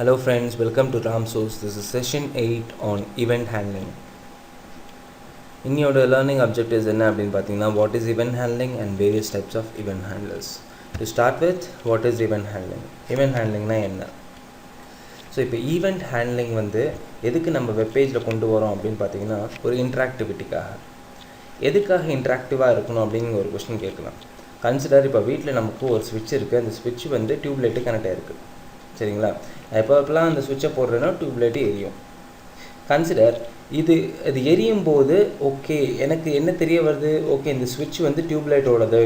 Hello friends, welcome to Ramsource. This is session 8 on event handling. இன்னியோட learning objectives என்ன அப்படின்னு பார்த்தீங்கன்னா what is event handling and various types of event handlers. To start with, what is event handling? Event handlingனா என்ன? So இப்போ event handling வந்து எதுக்கு நம்ம வெப்பேஜில் கொண்டு வரோம் அப்படின்னு பார்த்தீங்கன்னா ஒரு இன்ட்ராக்டிவிட்டிக்காக. எதுக்காக இன்ட்ராக்டிவாக இருக்கணும் அப்படின்னு ஒரு கொஸ்டின் கேட்கலாம். கன்சிடர் இப்போ வீட்டில் நமக்கு ஒரு ஸ்விட்ச் இருக்குது, அந்த ஸ்விட்ச் வந்து டியூப்லைட்டு கனெக்ட் ஆகிருக்கு, சரிங்களா? எப்போப்பெல்லாம் அந்த சுவிட்சை போடுறேன்னா டியூப்லைட்டு எரியும். கன்சிடர் அது எரியும் போது ஓகே எனக்கு என்ன தெரிய வருது, ஓகே இந்த சுவிட்ச் வந்து டியூப்லைட்டோடது.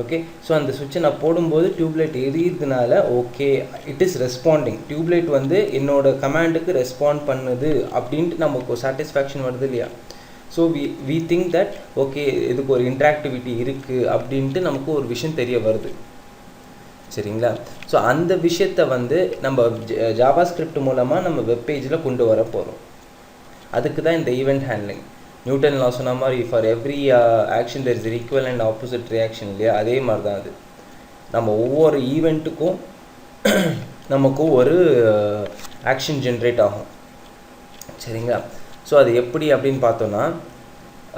ஓகே, ஸோ அந்த சுவிட்சை நான் போடும்போது டியூப்லைட் எரியறதுனால okay it is responding, tubelight வந்து என்னோட கமாண்டுக்கு ரெஸ்பாண்ட் பண்ணுது அப்படின்ட்டு நமக்கு சாட்டிஸ்ஃபேக்ஷன் வருது இல்லையா? So we think that okay இதுக்கு ஒரு இன்ட்ராக்டிவிட்டி இருக்குது அப்படின்ட்டு நமக்கு ஒரு விஷயம் தெரிய வருது, சரிங்களா? ஸோ அந்த விஷயத்தை வந்து நம்ம ஜாவா ஸ்கிரிப்ட் மூலமாக நம்ம வெப்பேஜில் கொண்டு வர போகிறோம். அதுக்கு தான் இந்த ஈவெண்ட் ஹேண்ட்லிங். நியூட்டன் லா சொன்ன மாதிரி for every action there is equal and opposite reaction இல்லையா? அதே மாதிரி தான் அது. நம்ம ஒவ்வொரு ஈவெண்ட்டுக்கும் நமக்கு ஒரு ஆக்ஷன் ஜென்ரேட் ஆகும், சரிங்களா? ஸோ அது எப்படி அப்படின்னு பார்த்தோன்னா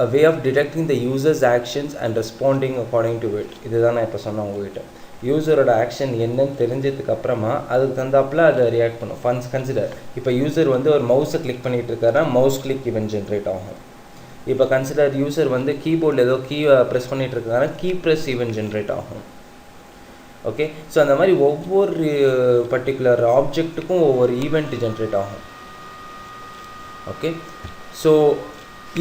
a way of detecting the user's actions and responding according to it. இதுதான் நான் இப்போ சொன்னேன் உங்ககிட்ட. யூசரோட ஆக்ஷன் என்னன்னு தெரிஞ்சதுக்கு அப்புறமா அதுக்கு தந்தாப்பில் அதை ரியாக்ட் பண்ணும். ஃபன்ஸ் கன்சிடர் இப்போ யூசர் வந்து ஒரு மவுஸை கிளிக் பண்ணிகிட்டு இருக்காருன்னா மவுஸ் கிளிக் ஈவெண்ட் ஜென்ரேட் ஆகும். இப்போ கன்சிடர் யூசர் வந்து கீபோர்டில் ஏதோ கீயை ப்ரெஸ் பண்ணிகிட்டு இருக்காருன்னா கீ ப்ரெஸ் ஈவெண்ட் ஜென்ரேட் ஆகும். ஓகே, ஸோ அந்த மாதிரி ஒவ்வொரு பர்டிகுலர் ஆப்ஜெக்ட்டுக்கும் ஒவ்வொரு ஈவெண்ட் ஜென்ரேட் ஆகும். ஓகே, ஸோ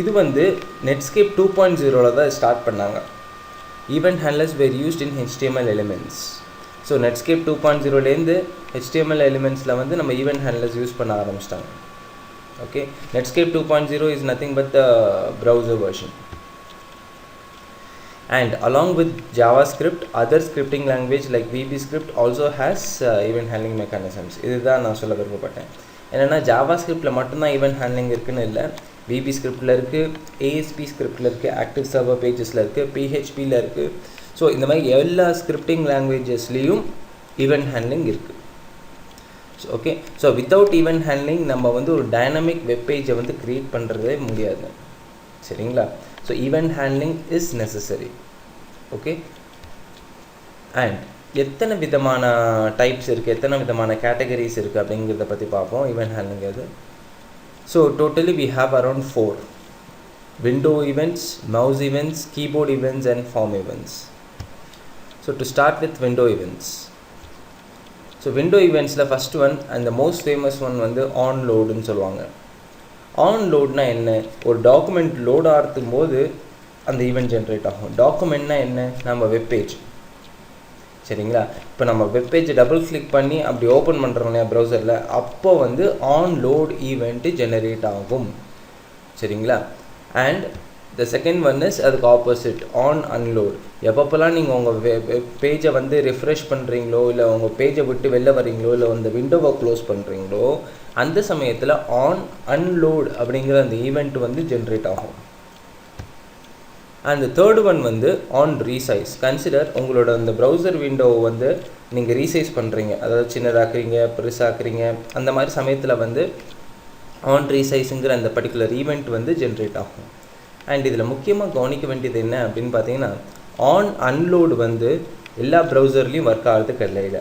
இது வந்து நெட்ஸ்கேப் 2.0 தான் ஸ்டார்ட் பண்ணாங்க. Event handlers were used in HTML elements. So Netscape 2.0லேருந்து HTML எலிமெண்ட்ஸில் வந்து நம்ம ஈவெண்ட் ஹேண்ட்லர்ஸ் யூஸ் பண்ண ஆரம்பிச்சிட்டாங்க. Okay, Netscape 2.0 is nothing but the browser version. And along with JavaScript, other scripting language like VBScript also has event handling mechanisms. இதுதான் நான் சொல்ல விருப்பப்பட்டேன். என்னென்னா ஜாவாஸ்கிரிப்டில் மட்டும்தான் ஈவெண்ட் ஹேண்ட்லிங் இருக்குதுன்னு இல்லை, VB ஸ்கிரிப்டில் இருக்குது, ASP ஸ்கிரிப்டில் இருக்குது, ஆக்டிவ் சர்வர் பேஜஸில் இருக்குது, PHPயில் இருக்குது. ஸோ இந்த மாதிரி எல்லா ஸ்கிரிப்டிங் லாங்குவேஜஸ்லேயும் ஈவெண்ட் ஹேண்ட்லிங் இருக்குது. So okay, so without event handling நம்ம வந்து ஒரு டைனமிக் வெப்பேஜை வந்து க்ரியேட் பண்ணுறதே முடியாது, சரிங்களா? So event handling is necessary. Okay, and எத்தனை விதமான டைப்ஸ் இருக்குது, எத்தனை விதமான கேட்டகரிஸ் இருக்குது அப்படிங்கிறத பற்றி பார்ப்போம். ஈவெண்ட் ஹேண்ட்லிங் அது. So totally we have around 4: window events, mouse events, keyboard events and form events. So to start with window events. So window eventsல first one and the most famous one வந்து on load ன்னு சொல்லுவாங்க. on loadனா என்ன? ஒரு document load ஆகும் போது அந்த event generate ஆகும். டாக்குமெண்ட்னா என்ன? நம்ம வெப்பேஜ், சரிங்களா? இப்போ நம்ம வெப்பேஜை டபுள் கிளிக் பண்ணி அப்படி ஓப்பன் பண்ணுறோம் இல்லையா ப்ரௌசரில், அப்போ வந்து ஆன் லோட் ஈவெண்ட்டு ஜெனரேட் ஆகும், சரிங்களா? And the second one is அதுக்கு ஆப்போசிட் ஆன் அன்லோட். எப்பப்போல்லாம் நீங்கள் உங்கள் பேஜை வந்து ரிஃப்ரெஷ் பண்ணுறீங்களோ, இல்லை உங்கள் பேஜை விட்டு வெளில வரீங்களோ, இல்லை அந்த விண்டோவை க்ளோஸ் பண்ணுறீங்களோ, அந்த சமயத்தில் ஆன் அன்லோட் அப்படிங்கிற அந்த ஈவெண்ட் வந்து ஜென்ரேட் ஆகும். அண்ட் தேர்டு ஒன் வந்து ஆன் ரீசைஸ். கன்சிடர் உங்களோட அந்த ப்ரௌசர் விண்டோவை வந்து நீங்கள் ரீசைஸ் பண்ணுறீங்க, அதாவது சின்னதாக்குறீங்க, பெருசாக்குறீங்க, அந்த மாதிரி சமயத்தில் வந்து ஆன் ரீசைஸுங்கிற அந்த பர்டிகுலர் ஈவெண்ட் வந்து ஜென்ரேட் ஆகும். அண்ட் இதில் முக்கியமாக கவனிக்க வேண்டியது என்ன அப்படின்னு பார்த்தீங்கன்னா, ஆன் அன்லோடு வந்து எல்லா ப்ரௌசர்லேயும் ஒர்க் ஆகிறதுக்கு இல்லை.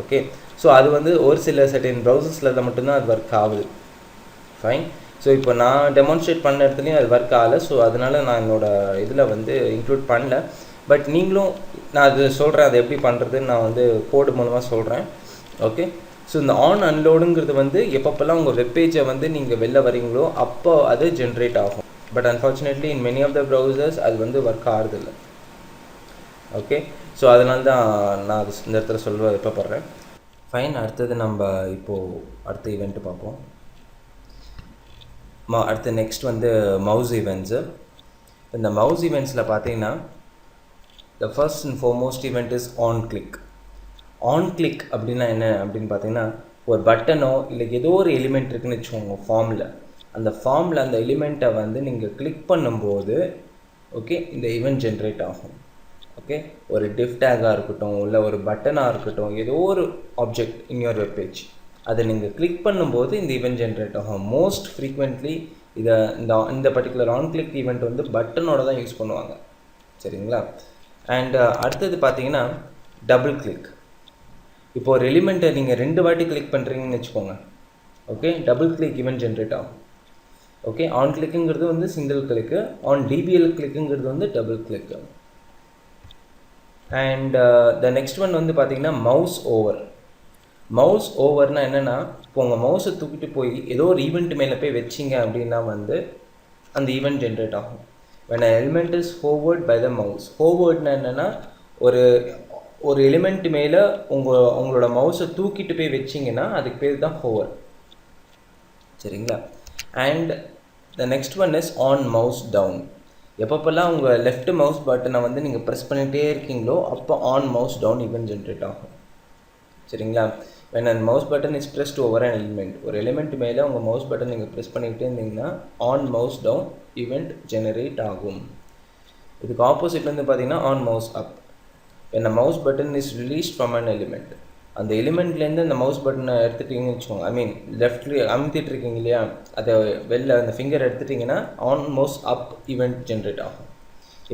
ஓகே, ஸோ அது வந்து ஒரு சில சர்டன் ப்ரௌசர்ஸில் மட்டும்தான் அது ஒர்க் ஆகுது. ஃபைன். ஸோ இப்போ நான் டெமான்ஸ்ட்ரேட் பண்ண இடத்துலையும் அது ஒர்க் ஆகலை. ஸோ அதனால் நான் என்னோடய இதில் வந்து இன்க்ளூட் பண்ணல. பட் நீங்களும் நான் அது சொல்கிறேன், அதை எப்படி பண்ணுறதுன்னு நான் வந்து கோடு மூலமாக சொல்கிறேன். ஓகே, ஸோ இந்த ஆன் அன்லோடுங்கிறது வந்து எப்பப்பெல்லாம் உங்கள் வெப்பேஜை வந்து நீங்கள் வெளில வரீங்களோ அப்போ அது ஜென்ரேட் ஆகும். But unfortunately in many of the browsers அது வந்து ஒர்க் ஆகிறதில்ல. ஓகே, ஸோ அதனால தான் நான் அது இந்த இடத்துல சொல்ல விருப்பப்படுறேன். ஃபைன். அடுத்தது நம்ம இப்போது அடுத்த ஈவெண்ட்டு பார்ப்போம். அடுத்து நெக்ஸ்ட் வந்து மவுஸ் ஈவெண்ட்ஸு. இந்த மவுஸ் ஈவெண்ட்ஸில் பார்த்தீங்கன்னா the first and foremost event is on click. On click அப்படின்னா என்ன அப்படின்னு பார்த்தீங்கன்னா, ஒரு பட்டனோ இல்லை ஏதோ ஒரு எலிமெண்ட் இருக்குதுன்னு வச்சுக்கோங்க ஃபார்மில், அந்த ஃபார்மில் அந்த எலிமெண்ட்டை வந்து நீங்கள் கிளிக் பண்ணும்போது ஓகே இந்த ஈவெண்ட் ஜென்ரேட் ஆகும். ஓகே, ஒரு div டேக்காக இருக்கட்டும், இல்லை ஒரு பட்டனாக இருக்கட்டும், ஏதோ ஒரு object in your web page, அதை நீங்கள் கிளிக் பண்ணும்போது இந்த ஈவெண்ட் ஜென்ரேட் ஆகும். மோஸ்ட் ஃப்ரீக்வெண்ட்லி இந்த பர்டிகுலர் ஆன் கிளிக் ஈவெண்ட் வந்து பட்டனோட தான் யூஸ் பண்ணுவாங்க. சரிங்களா? அண்ட் அடுத்தது பார்த்தீங்கன்னா டபுள் கிளிக். இப்போ ஒரு எலிமெண்ட்டை நீங்கள் 2 வாட்டி கிளிக் பண்ணுறீங்கன்னு வச்சுக்கோங்க. Okay, double click event generate ஆகும். ஓகே, ஆன் கிளிக்குங்கிறது வந்து சிங்கிள் கிளிக்கு, ஆன் டிபிஎல் கிளிக்குங்கிறது வந்து டபுள் கிளிக்கு. அண்ட் த நெக்ஸ்ட் ஒன் வந்து பார்த்தீங்கன்னா மவுஸ் ஓவர். மவுஸ் ஓவர்னால் என்னென்னா, இப்போ உங்கள் மவுஸை தூக்கிட்டு போய் ஏதோ ஒரு ஈவெண்ட் மேலே போய் வச்சிங்க அப்படின்னா வந்து அந்த ஈவெண்ட் ஜென்ரேட் ஆகும். when an element is forward by the mouse. forwardனா என்னென்னா, ஒரு எலிமெண்ட் மேலே உங்களோட மவுஸை தூக்கிட்டு போய் வச்சிங்கன்னா அதுக்கு பேர் தான் ஹோவர். சரிங்களா? And the next one is on mouse down. எப்பப்பெல்லாம் உங்கள் லெஃப்ட் மவுஸ் பட்டனை வந்து நீங்கள் ப்ரெஸ் பண்ணிகிட்டே இருக்கீங்களோ அப்போ on mouse down event generate ஆகும். சரிங்களா? when an mouse button is pressed over an element, ஒரு எலிமெண்ட் மேலே உங்கள் மவுஸ் பட்டன் நீங்கள் ப்ரெஸ் பண்ணிக்கிட்டே இருந்தீங்கன்னா on mouse down event generate ஆகும். இதுக்கு ஆப்போசிட் வந்து பார்த்தீங்கன்னா on mouse up. when a mouse button is released from an element, அந்த எலிமெண்ட்லேருந்து அந்த மவுஸ் பட்டனை எடுத்துட்டிங்கன்னு வச்சுக்கோங்க, ஐ மீன் லெஃப்ட்லி அமுத்திட்டு இருக்கீங்க இல்லையா, அதை வெளில அந்த ஃபிங்கர் எடுத்துட்டிங்கன்னா on mouse up event generate ஆகும்.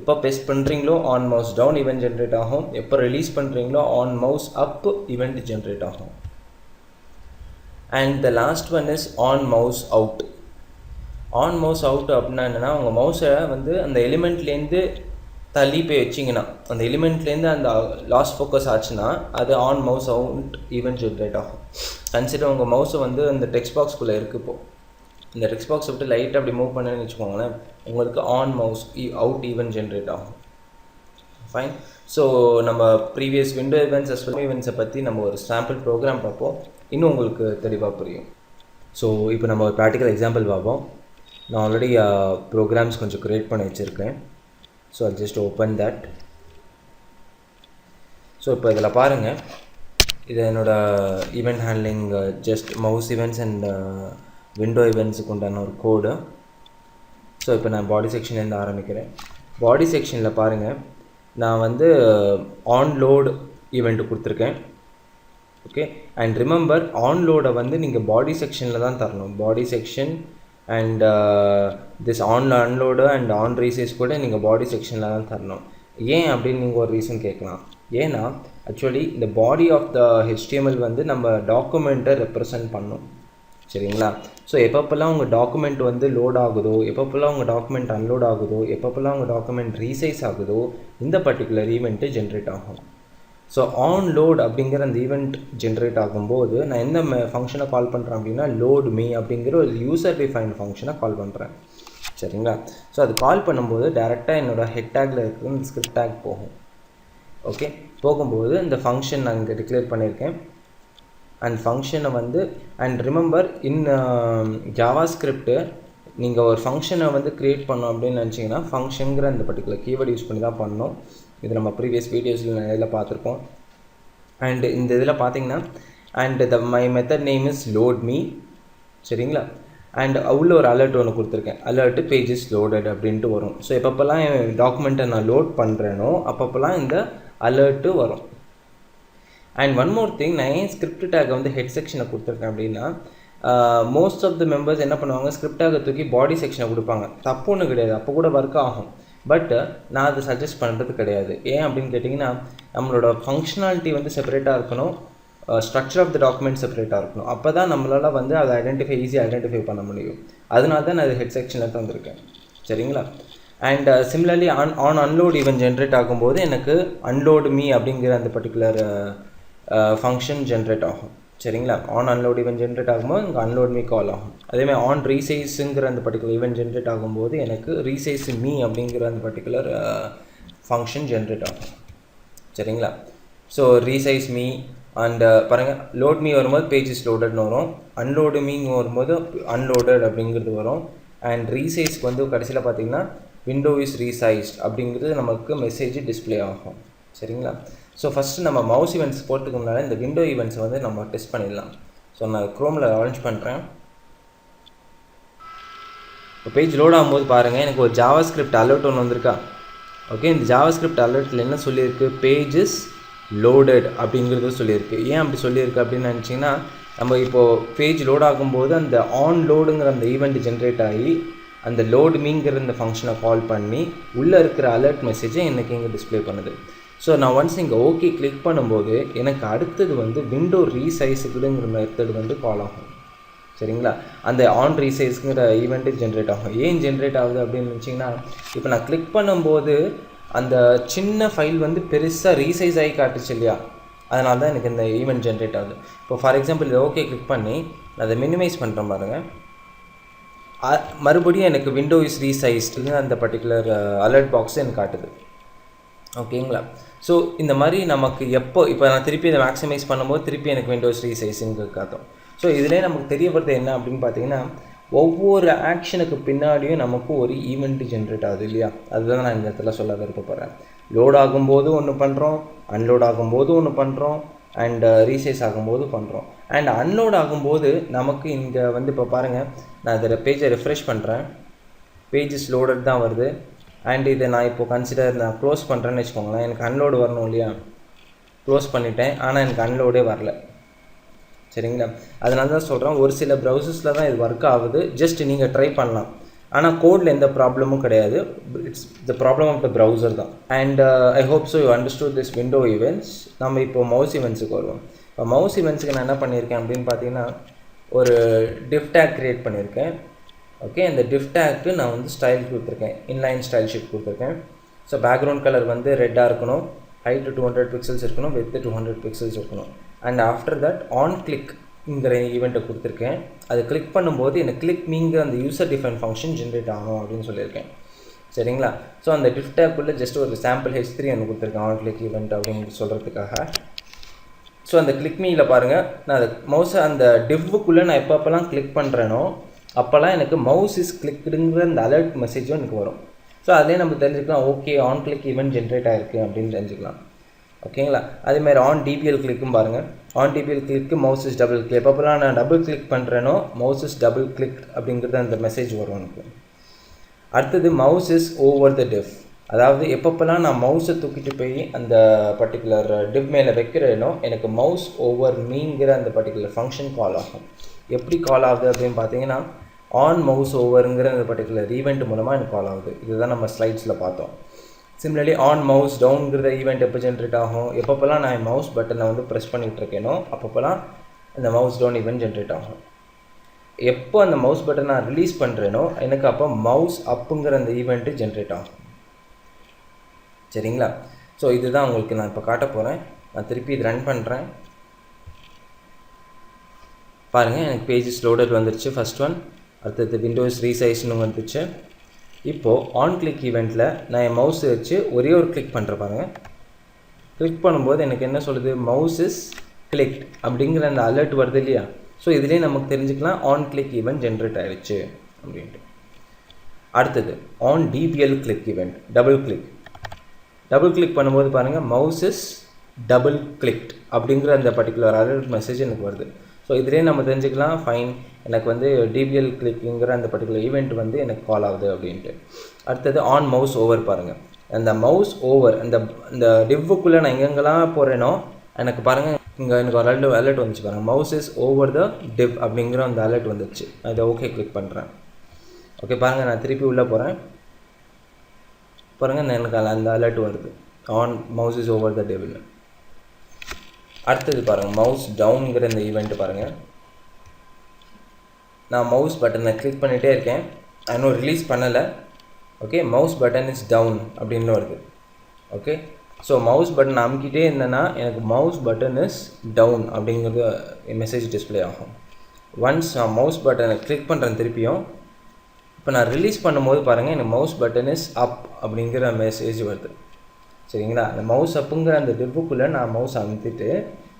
எப்போ பெஸ்ட் பண்ணுறீங்களோ on mouse down event generate ஆகும். எப்போ ரிலீஸ் பண்ணுறீங்களோ on mouse up event generate ஆகும். And the last one is on mouse out. On mouse out அப்படின்னா என்னென்னா, உங்கள் மவுஸை வந்து அந்த எலிமெண்ட்லேருந்து தள்ளி போய் வச்சிங்கன்னா, அந்த எலிமெண்ட்லேருந்து அந்த லாஸ்ட் ஃபோக்கஸ் ஆச்சுன்னா அது on mouse out event generate ஆகும். கன்சிடர் உங்கள் மவுஸை வந்து அந்த டெக்ஸ்ட் பாக்ஸ்குள்ளே இருக்குது. இப்போது இந்த டெக்ஸ்ட் பாக்ஸை விட்டு லைட்டாக அப்படி மூவ் பண்ணுன்னு வச்சுக்கோங்களேன், உங்களுக்கு on mouse out event generate ஆகும். ஃபைன். ஸோ நம்ம previous window events as well ஈவெண்ட்ஸை பற்றி நம்ம ஒரு சாம்பிள் ப்ரோக்ராம் பார்ப்போம், இன்னும் உங்களுக்கு தெளிவாக புரியும். ஸோ இப்போ நம்ம ஒரு ப்ராக்டிக்கல் எக்ஸாம்பிள் பார்ப்போம். நான் ஆல்ரெடி ப்ரோக்ராம்ஸ் கொஞ்சம் க்ரியேட் பண்ணி வச்சுருக்கேன். So I'll just open that. So இப்போ இதில் பாருங்கள், இது என்னோடய event handling just mouse events and window ஈவெண்ட்ஸுக்கு உண்டான ஒரு கோடு. ஸோ இப்போ நான் பாடி செக்ஷன்லேருந்து ஆரம்பிக்கிறேன். பாடி செக்ஷனில் பாருங்கள், நான் வந்து ஆன்லோட் ஈவெண்ட்டு கொடுத்துருக்கேன். ஓகே, அண்ட் ரிமெம்பர் ஆன்லோடை வந்து நீங்கள் பாடி செக்ஷனில் தான் தரணும். பாடி section and this unload and on resize கூட நீங்கள் பாடி செக்ஷனில் தான் தரணும். ஏன் அப்படின்னு நீங்கள் ஒரு ரீசன் கேட்கலாம். ஏன்னா ஆக்சுவலி இந்த பாடி ஆஃப் த HTML வந்து நம்ம டாக்குமெண்ட்டை ரெப்ரசன்ட் பண்ணும். சரிங்களா? ஸோ எப்பப்பெல்லாம் உங்கள் டாக்குமெண்ட் வந்து லோட் ஆகுதோ, எப்பப்பெல்லாம் உங்கள் டாக்குமெண்ட் அன்லோட் ஆகுதோ, எப்பப்பெல்லாம் உங்கள் டாக்குமெண்ட் ரீசைஸ் ஆகுதோ இந்த பர்டிகுலர் ஈவெண்ட்டு ஜென்ரேட் ஆகும். ஸோ ஆன்லோட் அப்படிங்கிற அந்த ஈவெண்ட் ஜென்ரேட் ஆகும்போது நான் என்ன ஃபங்க்ஷனை கால் பண்ணுறேன் அப்படின்னா லோட் மீ அப்படிங்கிற ஒரு யூசர் டிஃபைன் ஃபங்க்ஷனை கால் பண்ணுறேன். சரிங்களா? ஸோ அது கால் பண்ணும்போது டேரெக்டாக என்னோடய ஹெட் டேக்கில் இருக்கிற இந்த ஸ்கிரிப்ட் டேக் போகும். ஓகே, போகும்போது இந்த ஃபங்க்ஷன் நான் இங்கே டிக்ளேர் பண்ணியிருக்கேன். அண்ட் ஃபங்க்ஷனை வந்து and remember in Java script நீங்கள் ஒரு ஃபங்க்ஷனை வந்து க்ரியேட் பண்ணோம் அப்படின்னு நினச்சிங்கன்னா ஃபங்க்ஷனுங்கிற அந்த பர்டிகுலர் கீவேர்டு யூஸ் பண்ணி தான் பண்ணணும். இது நம்ம ப்ரீவியஸ் வீடியோஸில் நிறைய பார்த்துருக்கோம். அண்ட் இந்த இதில் பார்த்தீங்கன்னா and my method name is load me. சரிங்களா? அண்ட் உள்ள ஒரு அலர்ட் ஒன்று கொடுத்துருக்கேன், அலர்ட்டு பேஜஸ் லோடட் அப்படின்ட்டு வரும். ஸோ எப்பப்பெல்லாம் என் டாக்குமெண்ட்டை நான் லோட் பண்ணுறேனோ அப்பப்பெல்லாம் இந்த அலர்ட்டு வரும். அண்ட் ஒன் மோர் திங், நான் ஏன் ஸ்கிரிப்ட் டேக்கை வந்து ஹெட் செக்ஷனை கொடுத்துருக்கேன் அப்படின்னா மோஸ்ட் ஆஃப் த மெம்பர்ஸ் என்ன பண்ணுவாங்க, ஸ்கிரிப்ட் டேக்கை தூக்கி பாடி செக்ஷனை கொடுப்பாங்க. தப்பு ஒன்றும் கிடையாது, அப்போ கூட ஒர்க் ஆகும். பட் நான் அதை சஜஸ்ட் பண்ணுறது கிடையாது. ஏன் அப்படின்னு கேட்டிங்கன்னா நம்மளோட ஃபங்க்ஷனாலிட்டி வந்து செப்பரேட்டாக இருக்கணும், ஸ்ட்ரக்சர் ஆஃப் த டாக்குமெண்ட் செப்பரேட்டாக இருக்கணும். அப்போ தான் நம்மளால் வந்து அதை ஈஸியாக ஐடென்டிஃபை பண்ண முடியும். அதனால தான் நான் அது ஹெட் செக்ஷனில் தான் வந்திருக்கேன். சரிங்களா? And similarly unload event generate ஆகும்போது எனக்கு அன்லோட் மீ அப்படிங்கிற அந்த பர்டிகுலர் ஃபங்க்ஷன் ஜென்ரேட் ஆகும். சரிங்களா? அன்லோட் ஈவெண்ட் ஜென்ரேட் ஆகும்போது எனக்கு அன்லோட் மீ கால் ஆகும். அதேமாதிரி ஆன் ரீசைஸுங்கிற அந்த பர்டிகுலர் ஈவெண்ட் ஜென்ரேட் ஆகும்போது எனக்கு ரீசைஸ் மீ அப்படிங்கிற அந்த பர்டிகுலர் ஃபங்க்ஷன் ஜென்ரேட் ஆகும். சரிங்களா? ஸோ ரீசைஸ் மீ அண்ட் பாருங்கள், லோட் மீ வரும்போது பேஜஸ் லோடட்னு வரும், அன்லோடு மீன்னு வரும்போது அன்லோடட் அப்படிங்கிறது வரும். அண்ட் ரீசைஸ்க்கு வந்து கடைசியில் பார்த்திங்கன்னா விண்டோ இஸ் ரீசைஸ்ட் அப்படிங்கிறது நமக்கு மெசேஜ் டிஸ்பிளே ஆகும். சரிங்களா? ஸோ ஃபஸ்ட்டு நம்ம மவுஸ் ஈவெண்ட்ஸ் போகிறதுக்கு முன்னால் இந்த விண்டோ ஈவெண்ட்ஸை வந்து நம்ம டெஸ்ட் பண்ணிடலாம். ஸோ நான் க்ரோமில் லான்ச் பண்ணுறேன். இப்போ பேஜ் லோட் ஆகும்போது பாருங்கள் எனக்கு ஒரு ஜாவா ஸ்கிரிப்ட் அலர்ட் ஒன்று வந்திருக்கா. ஓகே, இந்த ஜாவாஸ்கிரிப்ட் அலர்ட்டில் என்ன சொல்லியிருக்கு, பேஜஸ் லோடட் அப்படிங்கிறது சொல்லியிருக்கு. ஏன் அப்படி சொல்லியிருக்கு அப்படின்னு நினச்சிங்கன்னா, நம்ம இப்போது பேஜ் லோட் ஆகும்போது அந்த ஆன் லோடுங்கிற அந்த ஈவெண்ட் ஜென்ரேட் ஆகி அந்த லோட் மீங்கிற இந்த ஃபங்க்ஷனை கால் பண்ணி உள்ளே இருக்கிற அலர்ட் மெசேஜை எனக்கு இங்கே டிஸ்பிளே பண்ணுது. ஸோ நான் ஒன்ஸ் இங்கே ஓகே கிளிக் பண்ணும்போது எனக்கு அடுத்தது வந்து விண்டோ ரீசைஸுக்குங்கிற மெத்தட் வந்து கால் ஆகும். சரிங்களா, அந்த ஆன் ரீசைஸ்ங்கிற ஈவெண்ட்டு ஜென்ரேட் ஆகும். ஏன் ஜென்ரேட் ஆகுது அப்படின்னு நினச்சிங்கன்னா, இப்போ நான் கிளிக் பண்ணும்போது அந்த சின்ன ஃபைல் வந்து பெருசாக ரீசைஸ் ஆகி காட்டுச்சு இல்லையா, அதனால தான் எனக்கு இந்த ஈவெண்ட் ஜென்ரேட் ஆகுது. இப்போ ஃபார் எக்ஸாம்பிள் இதை ஓகே கிளிக் பண்ணி நான் அதை மினிமைஸ் பண்ணுறேன் பாருங்கள், மறுபடியும் எனக்கு விண்டோ இஸ் ரீசைஸ்டுன்னு அந்த பர்டிகுலர் அலர்ட் பாக்ஸ் எனக்கு காட்டுது. ஓகேங்களா, ஸோ இந்த மாதிரி நமக்கு இப்போ நான் திருப்பி இதை மேக்ஸிமைஸ் பண்ணும்போது திருப்பி எனக்கு விண்டோஸ் ரீசைஸுங்க காட்டும். ஸோ இதிலே நமக்கு தெரிய வருது என்ன அப்படின்னு பார்த்தீங்கன்னா, ஒவ்வொரு ஆக்ஷனுக்கு பின்னாடியும் நமக்கு ஒரு ஈவெண்ட் ஜென்ரேட் ஆகுது இல்லையா, அதுதான் நான் இந்த இடத்துல சொல்ல விருப்பப்படுறேன். லோட் ஆகும்போது ஒன்று பண்ணுறோம், அன்லோட் ஆகும்போது ஒன்று பண்ணுறோம், அண்ட் ரீசைஸ் ஆகும்போது பண்ணுறோம். அண்ட் அன்லோட் ஆகும்போது நமக்கு இங்கே வந்து இப்போ பாருங்கள், நான் இதில் பேஜை ரெஃப்ரெஷ் பண்ணுறேன், பேஜஸ் லோடட் தான் வருது. அண்ட் இதை நான் இப்போது நான் க்ளோஸ் பண்ணுறேன்னு வச்சுக்கோங்களேன், எனக்கு அன்லோடு வரணும் இல்லையா, க்ளோஸ் பண்ணிட்டேன், ஆனால் எனக்கு அன்லோடே வரல. சரிங்களா, அதனால தான் சொல்கிறேன், ஒரு சில ப்ரௌசர்ஸில் தான் இது ஒர்க் ஆகுது. ஜஸ்ட் நீங்கள் ட்ரை பண்ணலாம், ஆனால் கோடில் எந்த ப்ராப்ளமும் கிடையாது. It's the problem of the browser தான். And I hope so you understood this window events. நம்ம இப்போ மவுஸ் ஈவெண்ட்ஸுக்கு வருவோம். இப்போ மவுஸ் ஈவெண்ட்ஸுக்கு நான் என்ன பண்ணியிருக்கேன் அப்படின்னு பார்த்தீங்கன்னா, ஒரு டிஃப் டேக் க்ரியேட் பண்ணியிருக்கேன். ஓகே, இந்த டிஃப் டேக்கு நான் வந்து ஸ்டைல் கொடுத்துருக்கேன், இன்லைன் ஸ்டைல் ஷீட் கொடுத்துருக்கேன். ஸோ பேக்ரவுண்ட் கலர் வந்து ரெட்டாக இருக்கணும், ஹைட்டு 200 பிக்சல்ஸ் இருக்கணும், வித்து 200 பிக்சல்ஸ் இருக்கணும். அண்ட் ஆஃப்டர் தட் ஆன் கிளிக்ங்கிற ஈவெண்ட்டை கொடுத்துருக்கேன். அது கிளிக் பண்ணும்போது எனக்கு கிளிக் மீங்கிற அந்த யூசர் டிஃபைன் ஃபங்க்ஷன் ஜென்ரேட் ஆகும் அப்படின்னு சொல்லியிருக்கேன். சரிங்களா, ஸோ அந்த டிஃப் டேக்குள்ளே ஜஸ்ட் ஒரு சாம்பிள் H3 ஒன்று கொடுத்துருக்கேன், ஆன் கிளிக் ஈவெண்ட் அப்படின்னு சொல்கிறதுக்காக. ஸோ அந்த கிளிக் மீயில் பாருங்கள், நான் அந்த மவுஸை அந்த டிவ்வுக்குள்ளே நான் எப்பப்பெல்லாம் கிளிக் பண்ணுறேனோ அப்போல்லாம் எனக்கு மவுஸ் இஸ் கிளிக்குங்கிற அந்த அலர்ட் மெசேஜும் எனக்கு வரும். ஸோ அதிலே நம்ம தெரிஞ்சுக்கலாம், okay on click event generate ஆகிருக்கு அப்படின்னு தெரிஞ்சுக்கலாம். ஓகேங்களா, அதேமாதிரி ஆன் டிபிஎல் கிளிக்கும் பாருங்கள், ஆன் டிபிஎல் கிளிக்கு மவுஸ் இஸ் டபுள் கிளிக். எப்பப்பெல்லாம் நான் டபுள் கிளிக் பண்ணுறேனோ மவுஸ் இஸ் டபுள் கிளிக் அப்படிங்கிறது அந்த மெசேஜ் வரும் எனக்கு. அடுத்தது mouse is over the div, அதாவது எப்பப்பெல்லாம் நான் மவுஸை தூக்கிட்டு போய் அந்த பர்டிகுலர் டிவ் மேலே வைக்கிறேனோ எனக்கு மவுஸ் ஓவர் மீங்கிற அந்த பர்டிகுலர் ஃபங்க்ஷன் கால் ஆகும். எப்படி கால் ஆகுது அப்படின்னு பார்த்தீங்கன்னா, ஆன் மவுஸ் ஓவருங்கிற அந்த பர்டிகுலர் ஈவெண்ட் மூலமாக எனக்கு கால் ஆகுது. இதுதான் நம்ம ஸ்லைட்ஸில் பார்த்தோம். சிமிலர்லி ஆன் மவுஸ் டவுனுங்கிற ஈவெண்ட் எப்போ ஜென்ரேட் ஆகும், எப்பப்பெல்லாம் நான் மவுஸ் பட்டனை வந்து ப்ரெஸ் பண்ணிகிட்டு இருக்கேனோ அப்பப்போலாம் அந்த மவுஸ் டவுன் ஈவெண்ட் ஜென்ரேட் ஆகும். எப்போ அந்த மவுஸ் பட்டன் நான் ரிலீஸ் பண்ணுறேனோ எனக்கு அப்போ மவுஸ் அப்புங்கிற அந்த ஈவெண்ட்டு ஜென்ரேட் ஆகும். சரிங்களா, ஸோ இதுதான் உங்களுக்கு நான் இப்போ காட்ட போகிறேன். நான் திருப்பி இது ரன் பண்ணுறேன். பாருங்கள், எனக்கு பேஜஸ் லோடட் வந்துருச்சு ஃபஸ்ட் ஒன். அடுத்தது விண்டோஸ் ரீசைஸ்னு வந்துச்சு. இப்போது ஆன் கிளிக் ஈவெண்ட்டில் நான் என் மவுஸ் வச்சு ஒரே ஒரு கிளிக் பண்ணுறேன் பாருங்கள். கிளிக் பண்ணும்போது எனக்கு என்ன சொல்லுது, மவுஸ் இஸ் கிளிக்ட் அப்படிங்கிற அந்த அலர்ட் வருது இல்லையா. ஸோ இதுலேயே நமக்கு தெரிஞ்சுக்கலாம் ஆன் கிளிக் ஈவெண்ட் ஜென்ரேட் ஆகிடுச்சு அப்படின்ட்டு. அடுத்தது on DPL click event, double click பண்ணும்போது பாருங்கள், மவுஸ் இஸ் டபுள் கிளிக்ட் அப்படிங்கிற அந்த பர்டிகுலர் அலர்ட் மெசேஜ் எனக்கு வருது. ஸோ இதுலேயே நம்ம தெரிஞ்சுக்கலாம், ஃபைன் எனக்கு வந்து டிபிஎல் கிளிக்குங்கிற அந்த பர்டிகுலர் ஈவெண்ட் வந்து எனக்கு கால் ஆகுது அப்படின்ட்டு. அடுத்தது ஆன் மவுஸ் ஓவர் பாருங்கள், அந்த மவுஸ் ஓவர் அந்த டிவ்வுக்குள்ளே நான் எங்கெங்கெல்லாம் போகிறேனோ எனக்கு பாருங்கள், இங்கே எனக்கு ஒரு அலர்ட் வந்துச்சு பாருங்கள், mouse is over the div அப்படிங்கிற அந்த அலர்ட் வந்துச்சு. நான் இதை ஓகே கிளிக் பண்ணுறேன். ஓகே பாருங்கள், நான் திருப்பி உள்ளே போகிறேன் பாருங்கள், எனக்கு அந்த அலர்ட் வருது, on mouse is over the டிவ்னு. அடுத்தது பாருங்கள், மவுஸ் டவுனுங்கிற இந்த ஈவெண்ட்டு பாருங்கள், நான் மவுஸ் பட்டனை கிளிக் பண்ணிகிட்டே இருக்கேன், இன்னும் ரிலீஸ் பண்ணலை. Okay, mouse button is down அப்படின்னு வருது. ஓகே, ஸோ மவுஸ் பட்டன் அமுக்கிட்டே இருந்தேன்னா எனக்கு மவுஸ் பட்டன் இஸ் டவுன் அப்படிங்கிறது மெசேஜ் டிஸ்பிளே ஆகும். ஒன்ஸ் நான் மவுஸ் பட்டனை கிளிக் பண்ணுறேன் திருப்பியும், இப்போ நான் ரிலீஸ் பண்ணும்போது பாருங்கள், எனக்கு மவுஸ் பட்டன் இஸ் அப் அப்படிங்கிற மெசேஜ் வருது. சரிங்களா, அந்த மவுஸ் அப்புங்கிற அந்த டிவ்வுக்குள்ளே நான் மவுஸ் அமுத்திட்டு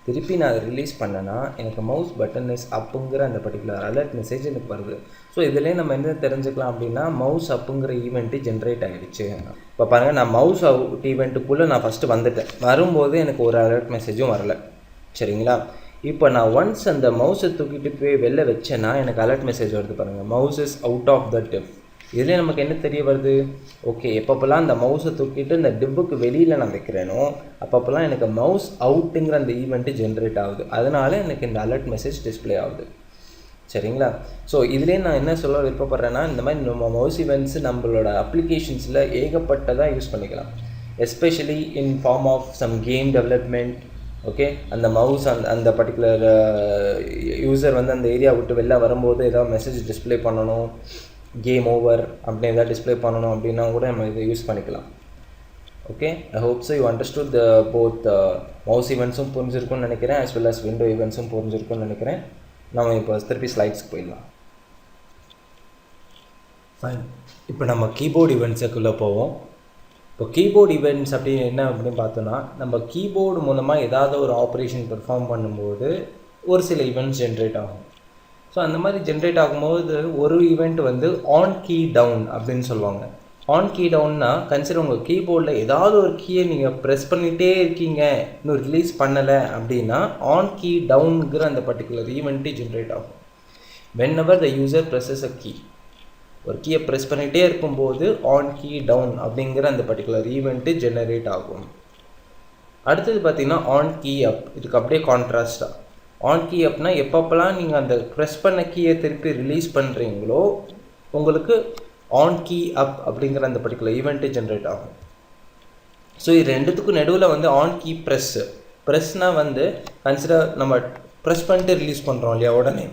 திருப்பி நான் அதை ரிலீஸ் பண்ணேன்னா எனக்கு மவுஸ் பட்டன் இஸ் அப்புங்கிற அந்த பர்டிகுலர் அலர்ட் மெசேஜ் எனக்கு வருது. ஸோ இதிலே நம்ம என்ன தெரிஞ்சுக்கலாம் அப்படின்னா, மவுஸ் அப்புங்கிற ஈவெண்ட்டு ஜென்ரேட் ஆகிடுச்சு. இப்போ பாருங்கள், நான் மவுஸ் அவுட் ஈவெண்ட்டுக்குள்ளே நான் ஃபஸ்ட்டு வந்துட்டேன், வரும்போது எனக்கு ஒரு அலர்ட் மெசேஜும் வரல. சரிங்களா, இப்போ நான் ஒன்ஸ் அந்த மவுஸை தூக்கிட்டு போய் வெளில வச்சேன்னா எனக்கு அலர்ட் மெசேஜ் வருது பாருங்கள், mouse is out of the div. இதில் நமக்கு என்ன தெரிய வருது, ஓகே எப்பப்போல்லாம் அந்த மவுஸை தூக்கிட்டு இந்த டிப்புக்கு வெளியில் நான் வைக்கிறேனோ அப்பப்போல்லாம் எனக்கு மவுஸ் அவுட்டுங்கிற அந்த ஈவெண்ட்டு ஜென்ரேட் ஆகுது. அதனால் எனக்கு இந்த அலர்ட் மெசேஜ் டிஸ்பிளே ஆகுது. சரிங்களா? ஸோ இதுலேயே நான் என்ன சொல்ல விருப்பப்படுறேன்னா, இந்த மாதிரி நம்ம மவுஸ் ஈவெண்ட்ஸு நம்மளோட அப்ளிகேஷன்ஸில் ஏகப்பட்டதாக யூஸ் பண்ணிக்கலாம். Especially in form of some game development. Okay, அந்த மவுஸ் அந்த பர்டிகுலர் யூசர் வந்து அந்த ஏரியா விட்டு வெளில வரும்போது ஏதாவது மெசேஜ் டிஸ்பிளே பண்ணணும், கேம் ஓவர் அப்படின்னு எதாவது டிஸ்பிளே பண்ணணும் அப்படின்னா கூட நம்ம இதை யூஸ் பண்ணிக்கலாம். Okay, I hope so you understood both mouse ஈவெண்ட்ஸும் புரிஞ்சிருக்குன்னு நினைக்கிறேன், as well as விண்டோ ஈவெண்ட்ஸும் புரிஞ்சிருக்குன்னு நினைக்கிறேன். நம்ம இப்போ திருப்பி ஸ்லைட்ஸ்க்கு போயிடலாம். ஃபைன், இப்போ நம்ம கீபோர்டு ஈவெண்ட்ஸுக்குள்ளே போவோம். இப்போ கீபோர்டு ஈவெண்ட்ஸ் அப்படின்னு என்ன அப்படின்னு பார்த்தோன்னா, நம்ம கீபோர்டு மூலமாக ஏதாவது ஒரு ஆப்ரேஷன் பெர்ஃபார்ம் பண்ணும்போது ஒரு சில ஈவெண்ட்ஸ் ஜென்ரேட் ஆகும். ஸோ அந்த மாதிரி ஜென்ரேட் ஆகும்போது ஒரு ஈவெண்ட் வந்து ஆன் கீ டவுன் அப்படின்னு சொல்லுவாங்க. ஆன் கீ டவுன்னா கன்சிடர் உங்கள் கீபோர்டில் ஏதாவது ஒரு கீயை நீங்கள் ப்ரெஸ் பண்ணிகிட்டே இருக்கீங்க, இன்னும் ரிலீஸ் பண்ணலை அப்படின்னா ஆன் கீ டவுனுங்கிற அந்த பர்டிகுலர் ஈவெண்ட்டு ஜென்ரேட் ஆகும். whenever the user presses a key, ஒரு கீயை ப்ரெஸ் பண்ணிகிட்டே இருக்கும்போது ஆன் கீ டவுன் அப்படிங்கிற அந்த பர்டிகுலர் ஈவெண்ட்டு ஜெனரேட் ஆகும். அடுத்தது பார்த்திங்கன்னா ஆன் கீ அப். இதுக்கு அப்படியே கான்ட்ராஸ்டாக ஆன் கீ அப்னா எப்பப்போலாம் நீங்கள் அந்த ப்ரெஸ் பண்ண கீயை திருப்பி ரிலீஸ் பண்ணுறீங்களோ உங்களுக்கு ஆன் கீ அப் அப்படிங்கிற அந்த பர்டிகுலர் ஈவெண்ட்டு ஜென்ரேட் ஆகும். ஸோ இது ரெண்டுத்துக்கும் நடுவில் வந்து ஆன் கீ ப்ரெஸ்னால் வந்து கன்சிடர் நம்ம ப்ரெஸ் பண்ணிட்டு ரிலீஸ் பண்ணுறோம் இல்லையா, உடனே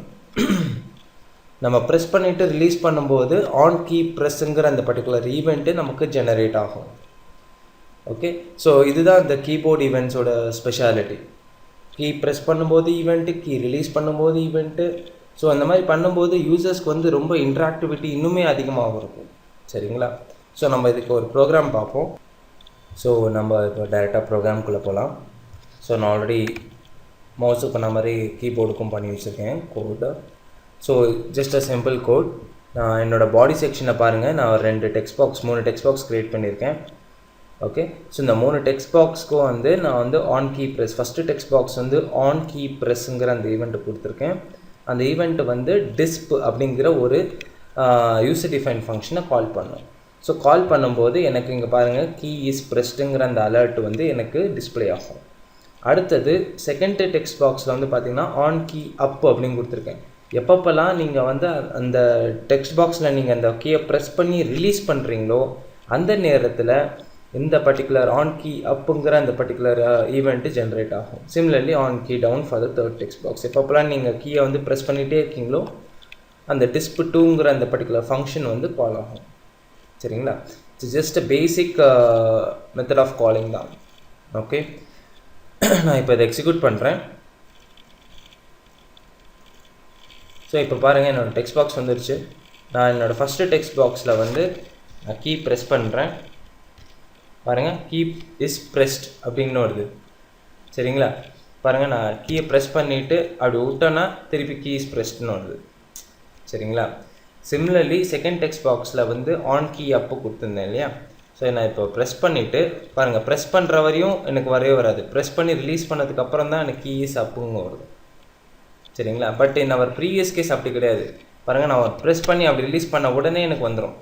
நம்ம ப்ரெஸ் பண்ணிவிட்டு ரிலீஸ் பண்ணும்போது ஆன் கீ ப்ரெஸ்ஸுங்கிற அந்த பர்டிகுலர் ஈவெண்ட்டு நமக்கு ஜெனரேட் ஆகும். ஓகே, ஸோ இதுதான் இந்த கீபோர்டு ஈவெண்ட்ஸோட ஸ்பெஷாலிட்டி. கீ ப்ரெஸ் பண்ணும்போது ஈவெண்ட்டு, கீ ரிலீஸ் பண்ணும்போது ஈவெண்ட்டு. ஸோ அந்த மாதிரி பண்ணும்போது யூசர்ஸ்க்கு வந்து ரொம்ப இன்ட்ராக்டிவிட்டி இன்னுமே அதிகமாக இருக்கும். சரிங்களா? ஸோ நம்ம இதுக்கு ஒரு ப்ரோக்ராம் பார்ப்போம். ஸோ நம்ம இப்போ டைரெக்டாக ப்ரோக்ராம்குள்ளே போகலாம். ஸோ நான் ஆல்ரெடி மவுஸுக்கு பண்ண மாதிரி கீபோர்டுக்கும் பண்ணி வச்சுருக்கேன் code. So just a simple code. நான் என்னோடய பாடி செக்ஷனை பாருங்கள், நான் 3 டெக்ஸ்ட் பாக்ஸ் க்ரியேட் பண்ணியிருக்கேன். ஓகே, ஸோ இந்த 3 டெக்ஸ்ட் பாக்ஸ்க்கும் வந்து நான் வந்து on key press, first text box வந்து ஆன் கீ ப்ரெஸ்ஸுங்கிற அந்த ஈவெண்ட்டு கொடுத்துருக்கேன். அந்த ஈவெண்ட்டு வந்து டிஸ்ப் அப்படிங்கிற ஒரு யூசர் டிஃபைன் ஃபங்க்ஷனை கால் பண்ணோம். ஸோ கால் பண்ணும்போது எனக்கு இங்கே பாருங்கள் கீ இஸ் ப்ரெஸ்டுங்கிற அந்த அலர்ட் வந்து எனக்கு டிஸ்பிளே ஆகும். அடுத்தது செகண்ட் டெக்ஸ்ட் பாக்ஸில் வந்து பார்த்திங்கன்னா ஆன் கீ அப் அப்படின்னு கொடுத்துருக்கேன். எப்பப்போல்லாம் நீங்கள் வந்து அந்த டெக்ஸ்ட் பாக்ஸில் நீங்கள் அந்த கீயை ப்ரெஸ் பண்ணி ரிலீஸ் பண்ணுறீங்களோ அந்த நேரத்தில் இந்த பர்டிகுலர் ஆன் கீ அப்புங்கிற அந்த பர்டிகுலர் ஈவெண்ட்டு ஜென்ரேட் ஆகும். Similarly on key down for the third text box. எப்பப்போல்லாம் நீங்கள் கீயை வந்து ப்ரெஸ் பண்ணிகிட்டே இருக்கீங்களோ அந்த டிஸ்ப் 2ங்கிற அந்த பர்டிகுலர் ஃபங்க்ஷன் வந்து கால் ஆகும். சரிங்களா? It's just a basic method of calling தான். ஓகே, நான் இப்போ இதை எக்ஸிக்யூட் பண்ணுறேன். ஸோ இப்போ பாருங்கள் என்னோடய டெக்ஸ்ட் பாக்ஸ் வந்துருச்சு. நான் என்னோடய ஃபஸ்ட்டு டெக்ஸ்ட் பாக்ஸில் வந்து நான் கீ ப்ரெஸ் பண்ணுறேன். பாருங்கள் கீ இஸ் ப்ரெஸ்ட் அப்படின்னு வருது. சரிங்களா? பாருங்கள் நான் கீயை ப்ரெஸ் பண்ணிவிட்டு அப்படி விட்டோன்னா திருப்பி கீ இஸ் ப்ரெஸ்ட்னு வருது. சரிங்களா? சிமிலர்லி செகண்ட் டெக்ஸ்ட் பாக்ஸில் வந்து ஆன் கீ அப்பு கொடுத்துருந்தேன் இல்லையா. ஸோ நான் இப்போ ப்ரெஸ் பண்ணிவிட்டு பாருங்கள் ப்ரெஸ் பண்ணுற வரையும் எனக்கு வரவே வராது. ப்ரெஸ் பண்ணி ரிலீஸ் பண்ணதுக்கப்புறம் தான் எனக்கு கீ இஸ் அப்புங்க வருது. சரிங்களா? But in our previous case அப்படி கிடையாது. பாருங்கள் நான் ப்ரெஸ் பண்ணி அப்படி ரிலீஸ் பண்ண உடனே எனக்கு வந்துடும்.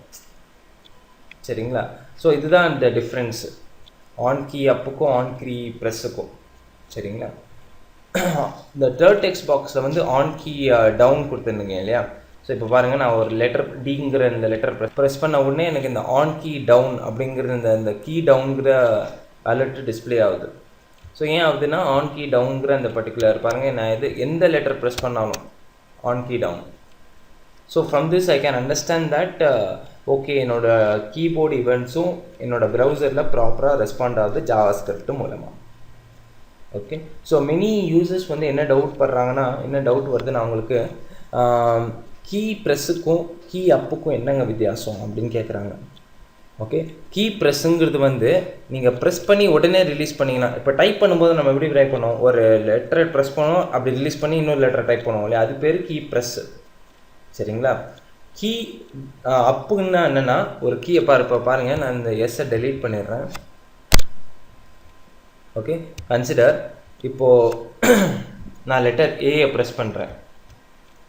சரிங்களா? ஸோ இதுதான் இந்த டிஃப்ரென்ஸு ஆன் கீ அப்புக்கும் ஆன் கீ ப்ரெஸ்ஸுக்கும். சரிங்களா? இந்த தேர்ட் டெக்ஸ்ட் பாக்ஸில் வந்து ஆன் கீ டவுன் கொடுத்துருந்தீங்க இல்லையா. ஸோ இப்போ பாருங்கள் நான் ஒரு லெட்டர் டிங்கிற இந்த லெட்டர் ப்ரெஸ் பண்ண உடனே எனக்கு இந்த ஆன் கீ டவுன் அப்படிங்கிற இந்த கீ டவுனுங்கிற அலர்ட் டிஸ்பிளே ஆகுது. ஸோ ஏன் ஆகுதுன்னா ஆன் கீ டவுனுங்கிற அந்த பர்டிகுலர் பாருங்கள் நான் எந்த லெட்டர் ப்ரெஸ் பண்ணாலும் on key down. So from this I can understand that okay என்னோடய கீபோர்டு ஈவெண்ட்ஸும் என்னோடய ப்ரௌசரில் ப்ராப்பராக ரெஸ்பாண்ட் ஆகுது ஜாவாஸ்கிரிப்ட் மூலமாக. ஓகே, ஸோ மெனி யூசர்ஸ் வந்து என்ன டவுட் வருதுன்னா அவங்களுக்கு கீ ப்ரெஸ்ஸுக்கும் கீ அப்புக்கும் என்னங்க வித்தியாசம் அப்படின்னு கேட்குறாங்க. ஓகே, கீ ப்ரெஸ்ஸுங்கிறது வந்து நீங்கள் ப்ரெஸ் பண்ணி உடனே ரிலீஸ் பண்ணிங்கன்னா, இப்போ டைப் பண்ணும்போது நம்ம எப்படி டைப் பண்ணுவோம், ஒரு லெட்டரை ப்ரெஸ் பண்ணுவோம் அப்படி ரிலீஸ் பண்ணி இன்னொரு லெட்டரை டைப் பண்ணுவோம் இல்லையா, அது பேர் கீ ப்ரெஸ்ஸு. சரிங்களா? கீ அப்புன்னா என்னென்னா ஒரு கீயை இப்போ பாருங்கள் நான் இந்த எஸ்ஸை டெலீட் பண்ணிடுறேன். ஓகே, கன்சிடர் இப்போது நான் லெட்டர் ஏயை ப்ரெஸ் பண்ணுறேன்.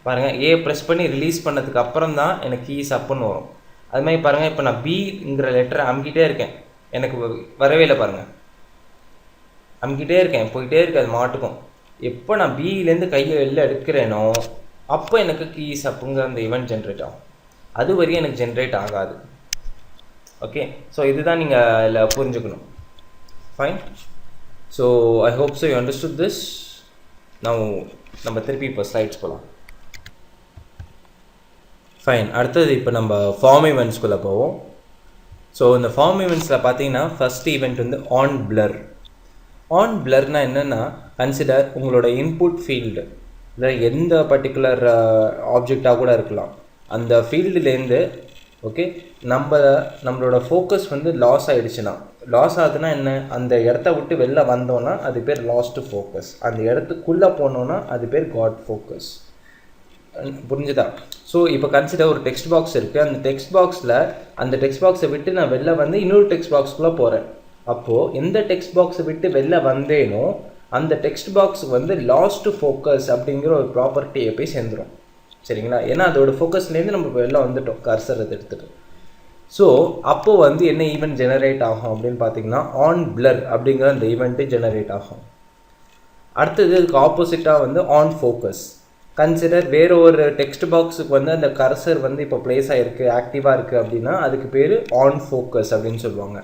பாருங்கள் ஏ ப்ரெஸ் பண்ணி ரிலீஸ் பண்ணதுக்கு அப்புறம் தான் எனக்கு கீஸ் அப்புன்னு வரும். அது மாதிரி பாருங்கள், இப்போ நான் பிங்கிற லெட்டரை அமுக்கிட்டே இருக்கேன், எனக்கு வரவே இல்லை பாருங்கள். அமுக்கிட்டே இருக்கேன், போயிட்டே இருக்கு, அது மாட்டுக்கும். எப்போ நான் பியிலேருந்து கையை வெளில எடுக்கிறேனோ அப்போ எனக்கு கீஸ் அப்புங்கிற அந்த ஈவெண்ட் ஜென்ரேட் ஆகும். அது வரையும் எனக்கு ஜென்ரேட் ஆகாது. ஓகே, ஸோ இதுதான் நீங்கள் இதில் புரிஞ்சுக்கணும். Fine. So I hope so you understood this. நம்ம திருப்பி இப்போ ஸ்லைட்ஸ் போகலாம். ஃபைன். அடுத்தது இப்போ நம்ம ஃபார்ம் ஈவெண்ட்ஸ்குள்ளே போவோம். ஸோ இந்த ஃபார்ம் ஈவெண்ட்ஸில் பார்த்தீங்கன்னா ஃபஸ்ட் ஈவெண்ட் வந்து ஆன் பிளர். ஆன் பிளர்னால் என்னென்னா, கன்சிடர் உங்களோட இன்புட் ஃபீல்டு இல்லை எந்த பர்டிகுலர் ஆப்ஜெக்டாக கூட இருக்கலாம், அந்த ஃபீல்டுலேருந்து ஓகே நம்மளோட ஃபோக்கஸ் வந்து லாஸ் ஆகிடுச்சுன்னா, லாஸ் ஆகுதுன்னா என்ன, அந்த இடத்த விட்டு வெளில வந்தோன்னா அது பேர் லாஸ்ட் ஃபோக்கஸ், அந்த இடத்துக்குள்ளே போனோன்னா அது பேர் காட் ஃபோக்கஸ். புரிஞ்சுதா? ஸோ இப்போ கன்சிடர் ஒரு டெக்ஸ்ட் பாக்ஸ் இருக்குது, அந்த டெக்ஸ்ட் பாக்ஸை விட்டு நான் வெளில வந்து இன்னொரு டெக்ஸ்ட் பாக்ஸ்குள்ளே போகிறேன். அப்போது எந்த டெக்ஸ்ட் பாக்ஸை விட்டு வெளில வந்தேனோ அந்த டெக்ஸ்ட் பாக்ஸ் வந்து லாஸ்ட் ஃபோக்கஸ் அப்படிங்கிற ஒரு ப்ராப்பர்ட்டியை போய் சேர்ந்துடும். சரிங்களா? ஏன்னா அதோட ஃபோக்கஸ்லேருந்து நம்ம வெளில வந்துட்டோம் கர்சர் அதை எடுத்துகிட்டு. ஸோ அப்போது வந்து என்ன ஈவெண்ட் ஜெனரேட் ஆகும் அப்படின்னு பார்த்தீங்கன்னா, ஆன் பிளர் அப்படிங்கிற அந்த ஈவெண்ட்டு ஜெனரேட் ஆகும். அடுத்தது இதுக்கு ஆப்போசிட்டாக வந்து ஆன் ஃபோக்கஸ். கன்சிடர் வேறு ஒரு டெக்ஸ்ட் பாக்ஸுக்கு வந்து அந்த கர்சர் வந்து இப்போ ப்ளேஸ் ஆகிருக்கு, ஆக்டிவாக இருக்குது அப்படின்னா அதுக்கு பேர் ஆன் ஃபோக்கஸ் அப்படின்னு சொல்லுவாங்க.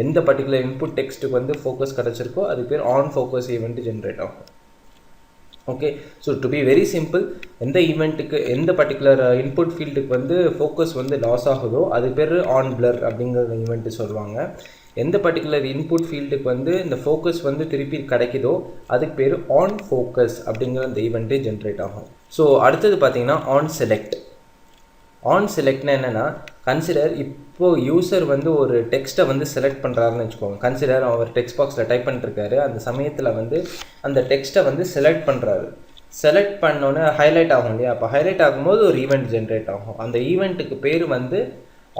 எந்த பர்டிகுலர் இன்புட் டெக்ஸ்ட்டுக்கு வந்து ஃபோக்கஸ் கிடச்சிருக்கோ அது பேர் ஆன் ஃபோக்கஸ் ஈவெண்ட் ஜென்ரேட் ஆகும். Okay, so to be very simple, எந்த ஈவெண்ட்டுக்கு எந்த பர்டிகுலர் இன்புட் ஃபீல்டுக்கு வந்து ஃபோக்கஸ் வந்து லாஸ் ஆகுதோ அது பேர் ஆன் பிளர் அப்படிங்கிற ஈவெண்ட்டு சொல்லுவாங்க. எந்த பர்டிகுலர் இன்புட் ஃபீல்டுக்கு வந்து இந்த ஃபோக்கஸ் வந்து திருப்பி கிடைக்குதோ அதுக்கு பேர் ஆன் ஃபோக்கஸ் அப்படிங்கிற அந்த ஈவெண்ட்டு ஜென்ரேட் ஆகும். ஸோ அடுத்தது பார்த்தீங்கன்னா ஆன் செலக்ட். ஆன் செலக்ட்னா என்னென்னா, கன்சிடர் இப்போது யூசர் வந்து ஒரு டெக்ஸ்ட்டை வந்து செலக்ட் பண்ணுறாருன்னு வச்சுக்கோங்க. கன்சிடர் அவர் டெக்ஸ்ட் பாக்ஸில் டைப் பண்ணிட்டுருக்காரு, அந்த சமயத்தில் வந்து அந்த டெக்ஸ்ட்டை வந்து செலக்ட் பண்ணுறாரு. செலக்ட் பண்ணோன்னே ஹைலைட் ஆகும் இல்லையா? அப்போ ஹைலைட் ஆகும்போது ஒரு ஈவெண்ட் ஜென்ரேட் ஆகும். அந்த ஈவெண்ட்டுக்கு பேர் வந்து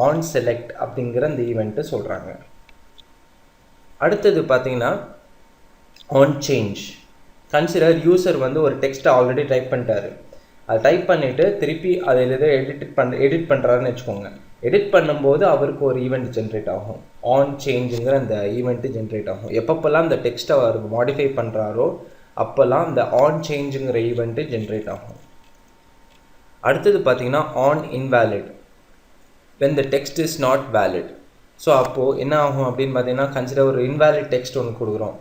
ஆன் செலக்ட் அப்படிங்கிற அந்த ஈவெண்ட்டு சொல்கிறாங்க. அடுத்தது பார்த்தீங்கன்னா ஆன் சேஞ்ச். கன்சிடர் யூசர் வந்து ஒரு டெக்ஸ்ட்டை ஆல்ரெடி டைப் பண்ணிட்டாரு, அதை டைப் பண்ணிவிட்டு திருப்பி அதில் எதோ எடிட் பண்ணுறாருன்னு வச்சுக்கோங்க. எடிட் பண்ணும்போது அவருக்கு ஒரு ஈவெண்ட் ஜென்ரேட் ஆகும், ஆன் சேஞ்சுங்கிற அந்த ஈவெண்ட்டு ஜென்ரேட் ஆகும். எப்பப்போல்லாம் அந்த டெக்ஸ்ட்டை அவர் மாடிஃபை பண்ணுறாரோ அப்போல்லாம் அந்த ஆன் சேஞ்சுங்கிற ஈவெண்ட்டு ஜென்ரேட் ஆகும். அடுத்தது பார்த்தீங்கன்னா on invalid. when the text is not valid. So அப்போது என்ன ஆகும் அப்படின்னு பார்த்தீங்கன்னா, கன்சிடர் ஒரு இன்வேலிட் டெக்ஸ்ட் ஒன்று கொடுக்குறோம்.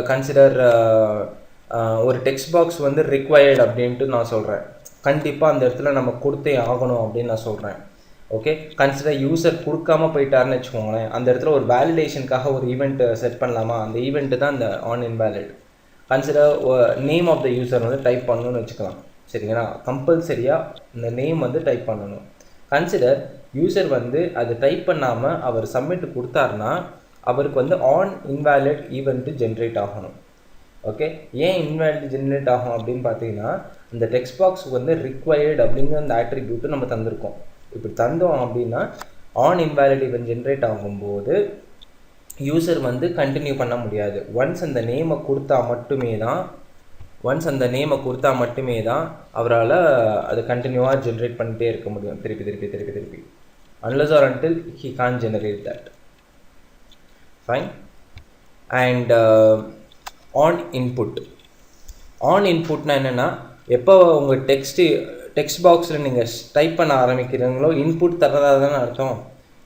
கன்சிடர் ஒரு டெக்ஸ்ட் பாக்ஸ் வந்து ரிக்வயர்டு அப்படின்ட்டு நான் சொல்கிறேன், கண்டிப்பாக அந்த இடத்துல நம்ம கொடுத்தே ஆகணும் அப்படின்னு நான் சொல்கிறேன். ஓகே, கன்சிடர் யூசர் கொடுக்காமல் போயிட்டாருன்னு வச்சுக்கோங்களேன், அந்த இடத்துல ஒரு வேலிடேஷனுக்காக ஒரு ஈவெண்ட் செட் பண்ணலாமா, அந்த ஈவெண்ட்டு தான் இந்த on invalid. Consider name of the user வந்து டைப் பண்ணணும்னு வச்சுக்கலாம். சரிங்களா? கம்பல்சரியாக இந்த நேம் வந்து டைப் பண்ணணும். கன்சிடர் யூசர் வந்து அது டைப் பண்ணாமல் அவர் சப்மிட் கொடுத்தாருன்னா அவருக்கு வந்து ஆன் இன்வேலிட் ஈவெண்ட்டு ஜென்ரேட் ஆகணும். ஓகே, ஏன் இன்வேலிட் ஜென்ரேட் ஆகும் அப்படின்னு பார்த்தீங்கன்னா, இந்த டெக்ஸ்ட் பாக்ஸுக்கு வந்து ரிக்வயர்டு அப்படிங்கிற அந்த ஆட்ரிபியூட்டு நம்ம தந்திருக்கோம். இப்படி தந்தோம் அப்படின்னா ஆன் இன்வேலிட் ஈவெண்ட் ஜென்ரேட் ஆகும்போது யூசர் வந்து கண்டினியூ பண்ண முடியாது. ஒன்ஸ் அந்த நேமை கொடுத்தா மட்டுமே தான் அவரால் அது கண்டினியூவாக ஜென்ரேட் பண்ணிட்டே இருக்க முடியும், திருப்பி unless or until he can't generate that. Fine. And on inputனா என்னென்னா, எப்போ உங்கள் டெக்ஸ்ட் பாக்ஸில் நீங்கள் டைப் பண்ண ஆரம்பிக்கிறீங்களோ இன்புட் தரதாக தானே அர்த்தம்.